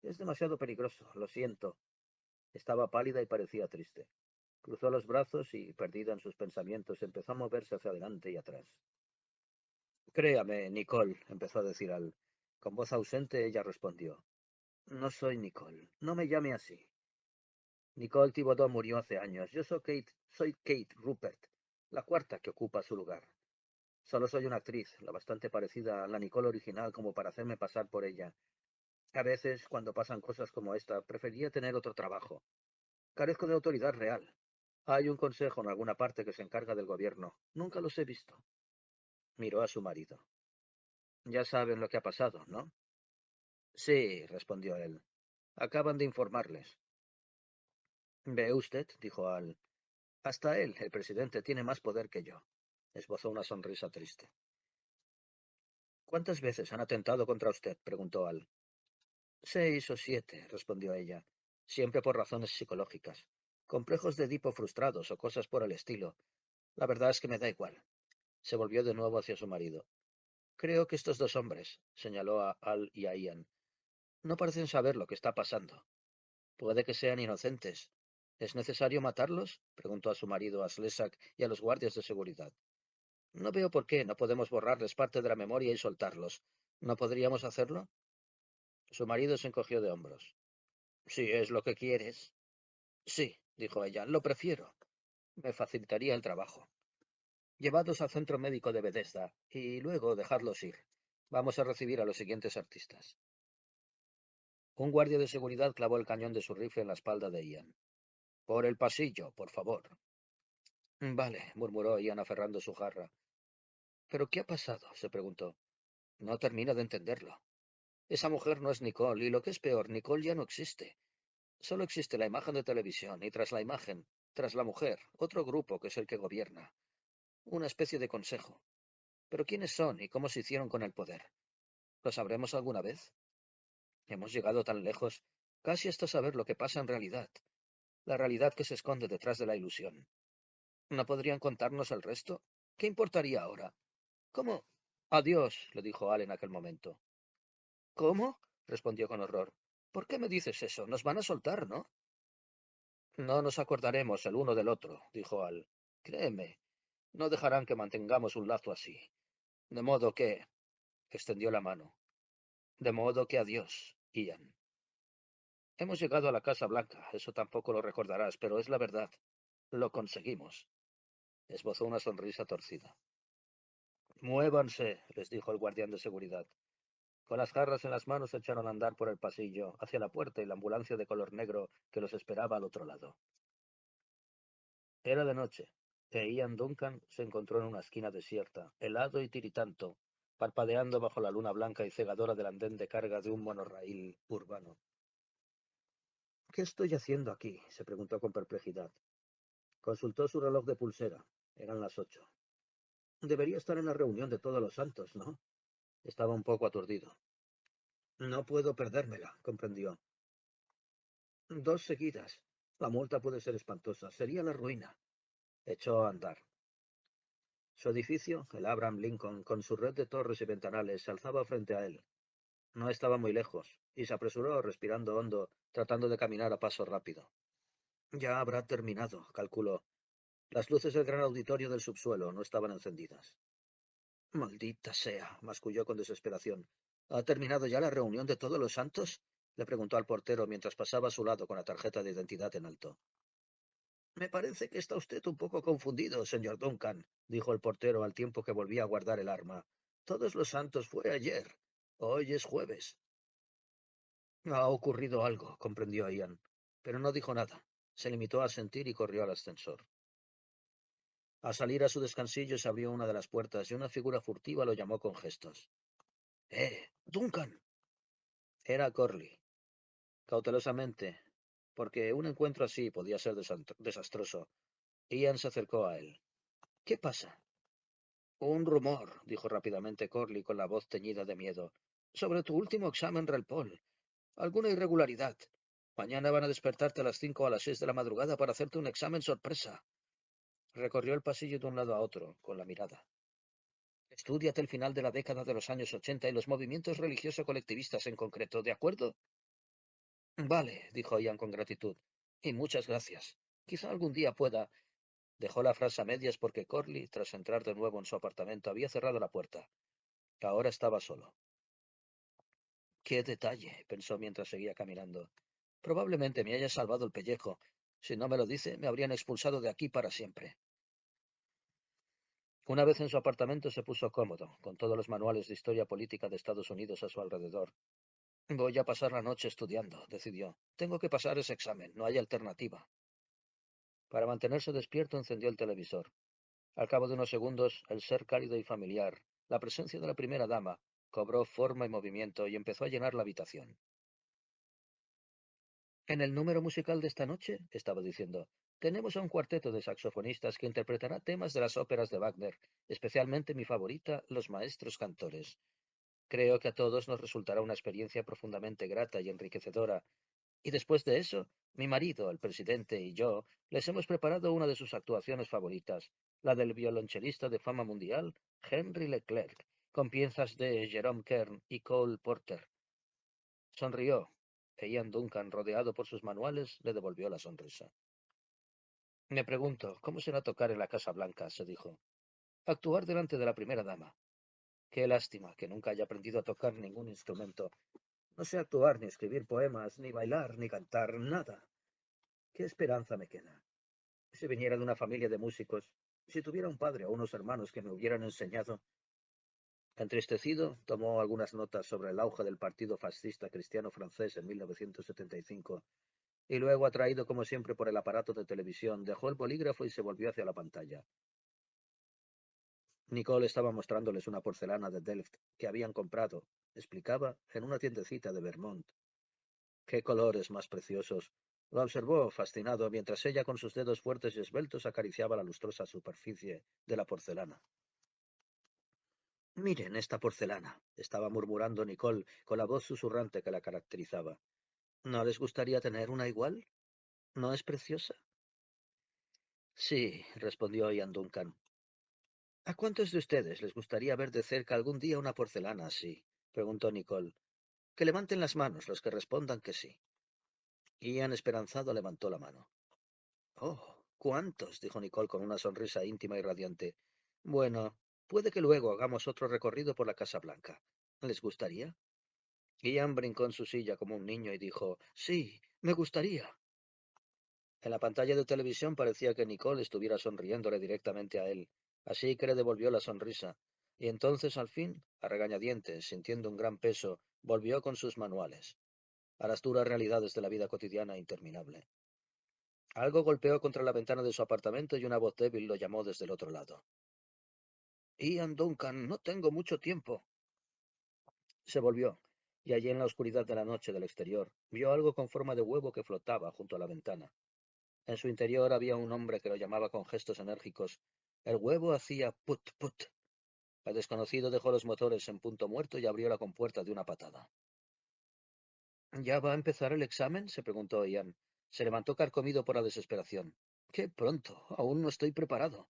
Es demasiado peligroso, lo siento. Estaba pálida y parecía triste. Cruzó los brazos y, perdida en sus pensamientos, empezó a moverse hacia adelante y atrás. Créame, Nicole, empezó a decir Al. Con voz ausente ella respondió: No soy Nicole, no me llame así. Nicole Thibodeau murió hace años. Yo soy Kate Rupert, la cuarta que ocupa su lugar. Solo soy una actriz, lo bastante parecida a la Nicole original como para hacerme pasar por ella. A veces, cuando pasan cosas como esta, preferiría tener otro trabajo. Carezco de autoridad real. Hay un consejo en alguna parte que se encarga del gobierno. Nunca los he visto. Miró a su marido. Ya saben lo que ha pasado, ¿no? Sí, respondió él. Acaban de informarles. Ve usted, dijo Al. Hasta él, el presidente, tiene más poder que yo. Esbozó una sonrisa triste. ¿Cuántas veces han atentado contra usted? Preguntó Al. 6 o 7, respondió ella. Siempre por razones psicológicas. Complejos de Edipo frustrados o cosas por el estilo. La verdad es que me da igual. Se volvió de nuevo hacia su marido. Creo que estos dos hombres, señaló a Al y a Ian, no parecen saber lo que está pasando. Puede que sean inocentes. ¿Es necesario matarlos? Preguntó a su marido, a Slesak y a los guardias de seguridad. No veo por qué no podemos borrarles parte de la memoria y soltarlos. ¿No podríamos hacerlo? Su marido se encogió de hombros. Si es lo que quieres. Sí, dijo ella, lo prefiero. Me facilitaría el trabajo. Llevadlos al centro médico de Bethesda y luego dejadlos ir. Vamos a recibir a los siguientes artistas. Un guardia de seguridad clavó el cañón de su rifle en la espalda de Ian. Por el pasillo, por favor. Vale, murmuró Ian aferrando su jarra. ¿Pero qué ha pasado? Se preguntó. No termino de entenderlo. Esa mujer no es Nicole, y lo que es peor, Nicole ya no existe. Solo existe la imagen de televisión, y tras la imagen, tras la mujer, otro grupo que es el que gobierna. Una especie de consejo. Pero ¿quiénes son y cómo se hicieron con el poder? ¿Lo sabremos alguna vez? Hemos llegado tan lejos, casi hasta saber lo que pasa en realidad, la realidad que se esconde detrás de la ilusión. ¿No podrían contarnos el resto? ¿Qué importaría ahora? ¿Cómo? Adiós, le dijo Al en aquel momento. ¿Cómo? Respondió con horror. ¿Por qué me dices eso? Nos van a soltar, ¿no? No nos acordaremos el uno del otro, dijo Al. Créeme, no dejarán que mantengamos un lazo así. De modo que... extendió la mano. De modo que adiós, Ian. Hemos llegado a la Casa Blanca, eso tampoco lo recordarás, pero es la verdad. Lo conseguimos. Esbozó una sonrisa torcida. Muévanse, les dijo el guardián de seguridad. Con las jarras en las manos se echaron a andar por el pasillo, hacia la puerta y la ambulancia de color negro que los esperaba al otro lado. Era de noche, e Ian Duncan se encontró en una esquina desierta, helado y tiritando, parpadeando bajo la luna blanca y cegadora del andén de carga de un monorraíl urbano. ¿Qué estoy haciendo aquí? Se preguntó con perplejidad. Consultó su reloj de pulsera. Eran las 8. Debería estar en la reunión de todos los santos, ¿no? Estaba un poco aturdido. No puedo perdérmela, comprendió. 2 seguidas. La multa puede ser espantosa. Sería la ruina. Echó a andar. Su edificio, el Abraham Lincoln, con su red de torres y ventanales, se alzaba frente a él. No estaba muy lejos, y se apresuró, respirando hondo, tratando de caminar a paso rápido. Ya habrá terminado, calculó. Las luces del gran auditorio del subsuelo no estaban encendidas. Maldita sea, masculló con desesperación. ¿Ha terminado ya la reunión de todos los santos? Le preguntó al portero mientras pasaba a su lado con la tarjeta de identidad en alto. Me parece que está usted un poco confundido, señor Duncan, dijo el portero al tiempo que volvía a guardar el arma. Todos los santos fue ayer. Hoy es jueves. Ha ocurrido algo, comprendió Ian, pero no dijo nada. Se limitó a sentir y corrió al ascensor. Al salir a su descansillo se abrió una de las puertas y una figura furtiva lo llamó con gestos. Duncan. Era Corley. Cautelosamente, porque un encuentro así podía ser desastroso, Ian se acercó a él. ¿Qué pasa? Un rumor, dijo rápidamente Corley con la voz teñida de miedo, sobre tu último examen Relpol. Alguna irregularidad. Mañana van a despertarte a las 5 o a las 6 de la madrugada para hacerte un examen sorpresa. Recorrió el pasillo de un lado a otro, con la mirada. Estúdiate el final de la década de los años 80 y los movimientos religioso-colectivistas en concreto, ¿de acuerdo? Vale, dijo Ian con gratitud. Y muchas gracias. Quizá algún día pueda. Dejó la frase a medias porque Corley, tras entrar de nuevo en su apartamento, había cerrado la puerta. Ahora estaba solo. Qué detalle, pensó mientras seguía caminando. Probablemente me haya salvado el pellejo. Si no me lo dice, me habrían expulsado de aquí para siempre. Una vez en su apartamento se puso cómodo, con todos los manuales de historia política de Estados Unidos a su alrededor. Voy a pasar la noche estudiando, decidió. Tengo que pasar ese examen, no hay alternativa. Para mantenerse despierto encendió el televisor. Al cabo de unos segundos, el ser cálido y familiar, la presencia de la primera dama, cobró forma y movimiento y empezó a llenar la habitación. En el número musical de esta noche, estaba diciendo, tenemos a un cuarteto de saxofonistas que interpretará temas de las óperas de Wagner, especialmente mi favorita, Los Maestros Cantores. Creo que a todos nos resultará una experiencia profundamente grata y enriquecedora. Y después de eso, mi marido, el presidente y yo les hemos preparado una de sus actuaciones favoritas, la del violonchelista de fama mundial, Henry Leclerc, con piezas de Jerome Kern y Cole Porter. Sonrió. E Ian Duncan, rodeado por sus manuales, le devolvió la sonrisa. Me pregunto, ¿cómo será tocar en la Casa Blanca? Se dijo. Actuar delante de la primera dama. Qué lástima que nunca haya aprendido a tocar ningún instrumento. No sé actuar, ni escribir poemas, ni bailar, ni cantar, nada. ¿Qué esperanza me queda? Si viniera de una familia de músicos, si tuviera un padre o unos hermanos que me hubieran enseñado. Entristecido, tomó algunas notas sobre el auge del Partido Fascista Cristiano Francés en 1975, y luego, atraído como siempre por el aparato de televisión, dejó el bolígrafo y se volvió hacia la pantalla. Nicole estaba mostrándoles una porcelana de Delft que habían comprado, explicaba, en una tiendecita de Vermont. ¡Qué colores más preciosos! Lo observó, fascinado, mientras ella con sus dedos fuertes y esbeltos acariciaba la lustrosa superficie de la porcelana. Miren esta porcelana, estaba murmurando Nicole con la voz susurrante que la caracterizaba. ¿No les gustaría tener una igual? ¿No es preciosa? Sí, respondió Ian Duncan. ¿A cuántos de ustedes les gustaría ver de cerca algún día una porcelana así? Preguntó Nicole. Que levanten las manos los que respondan que sí. Ian, esperanzado, levantó la mano. Oh, ¿cuántos? Dijo Nicole con una sonrisa íntima y radiante. Bueno, puede que luego hagamos otro recorrido por la Casa Blanca. ¿Les gustaría? Ian brincó en su silla como un niño y dijo, sí, me gustaría. En la pantalla de televisión parecía que Nicole estuviera sonriéndole directamente a él, así que le devolvió la sonrisa, y entonces al fin, a regañadientes, sintiendo un gran peso, volvió con sus manuales, a las duras realidades de la vida cotidiana interminable. Algo golpeó contra la ventana de su apartamento y una voz débil lo llamó desde el otro lado. Ian Duncan, no tengo mucho tiempo. Se volvió, y allí en la oscuridad de la noche del exterior, vio algo con forma de huevo que flotaba junto a la ventana. En su interior había un hombre que lo llamaba con gestos enérgicos. El huevo hacía put put. El desconocido dejó los motores en punto muerto y abrió la compuerta de una patada. ¿Ya va a empezar el examen? Se preguntó Ian. Se levantó carcomido por la desesperación. ¡Qué pronto! Aún no estoy preparado.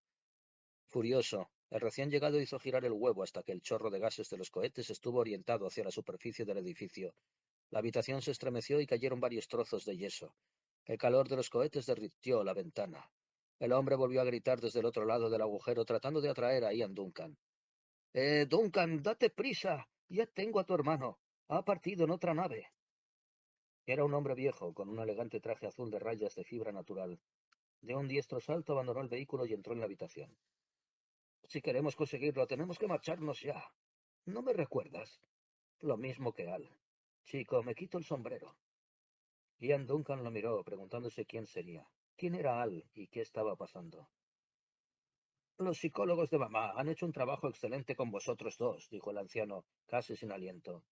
Furioso, El recién llegado hizo girar el huevo hasta que el chorro de gases de los cohetes estuvo orientado hacia la superficie del edificio. La habitación se estremeció y cayeron varios trozos de yeso. El calor de los cohetes derritió la ventana. El hombre volvió a gritar desde el otro lado del agujero, tratando de atraer a Ian Duncan. Duncan, date prisa. Ya tengo a tu hermano. Ha partido en otra nave. Era un hombre viejo, con un elegante traje azul de rayas de fibra natural. De un diestro salto abandonó el vehículo y entró en la habitación. Si queremos conseguirlo, tenemos que marcharnos ya. ¿No me recuerdas? Lo mismo que Al. Chico, me quito el sombrero. Ian Duncan lo miró, preguntándose quién sería. ¿Quién era Al y qué estaba pasando? Los psicólogos de mamá han hecho un trabajo excelente con vosotros dos, dijo el anciano, casi sin aliento.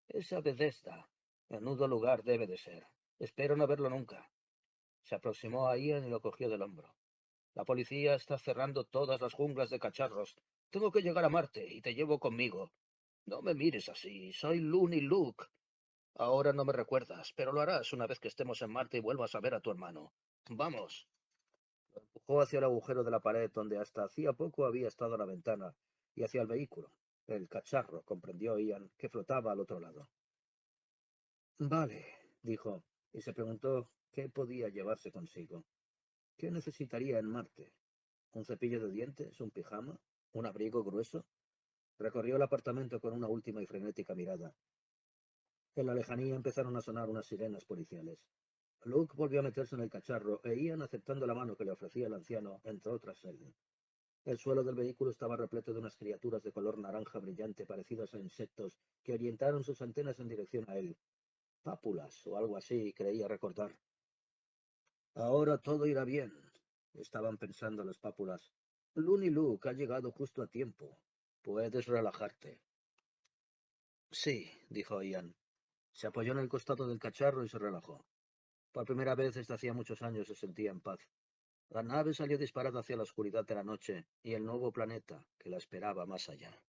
Esa Bethesda. Menudo lugar debe de ser. Espero no verlo nunca. Se aproximó a Ian y lo cogió del hombro. La policía está cerrando todas las junglas de cacharros. Tengo que llegar a Marte y te llevo conmigo. No me mires así. Soy Looney Luke. Ahora no me recuerdas, pero lo harás una vez que estemos en Marte y vuelvas a ver a tu hermano. Vamos. Lo empujó hacia el agujero de la pared donde hasta hacía poco había estado la ventana y hacia el vehículo. El cacharro, comprendió Ian, que flotaba al otro lado. Vale, dijo, y se preguntó qué podía llevarse consigo. ¿Qué necesitaría en Marte? ¿Un cepillo de dientes? ¿Un pijama? ¿Un abrigo grueso? Recorrió el apartamento con una última y frenética mirada. En la lejanía empezaron a sonar unas sirenas policiales. Luke volvió a meterse en el cacharro e Ian, aceptando la mano que le ofrecía el anciano, entró tras él. El suelo del vehículo estaba repleto de unas criaturas de color naranja brillante parecidas a insectos que orientaron sus antenas en dirección a él. Pápulas o algo así, creía recordar. Ahora todo irá bien, estaban pensando las pápulas. Looney Luke ha llegado justo a tiempo. Puedes relajarte. Sí, dijo Ian. Se apoyó en el costado del cacharro y se relajó. Por primera vez desde hacía muchos años se sentía en paz. La nave salió disparada hacia la oscuridad de la noche y el nuevo planeta que la esperaba más allá.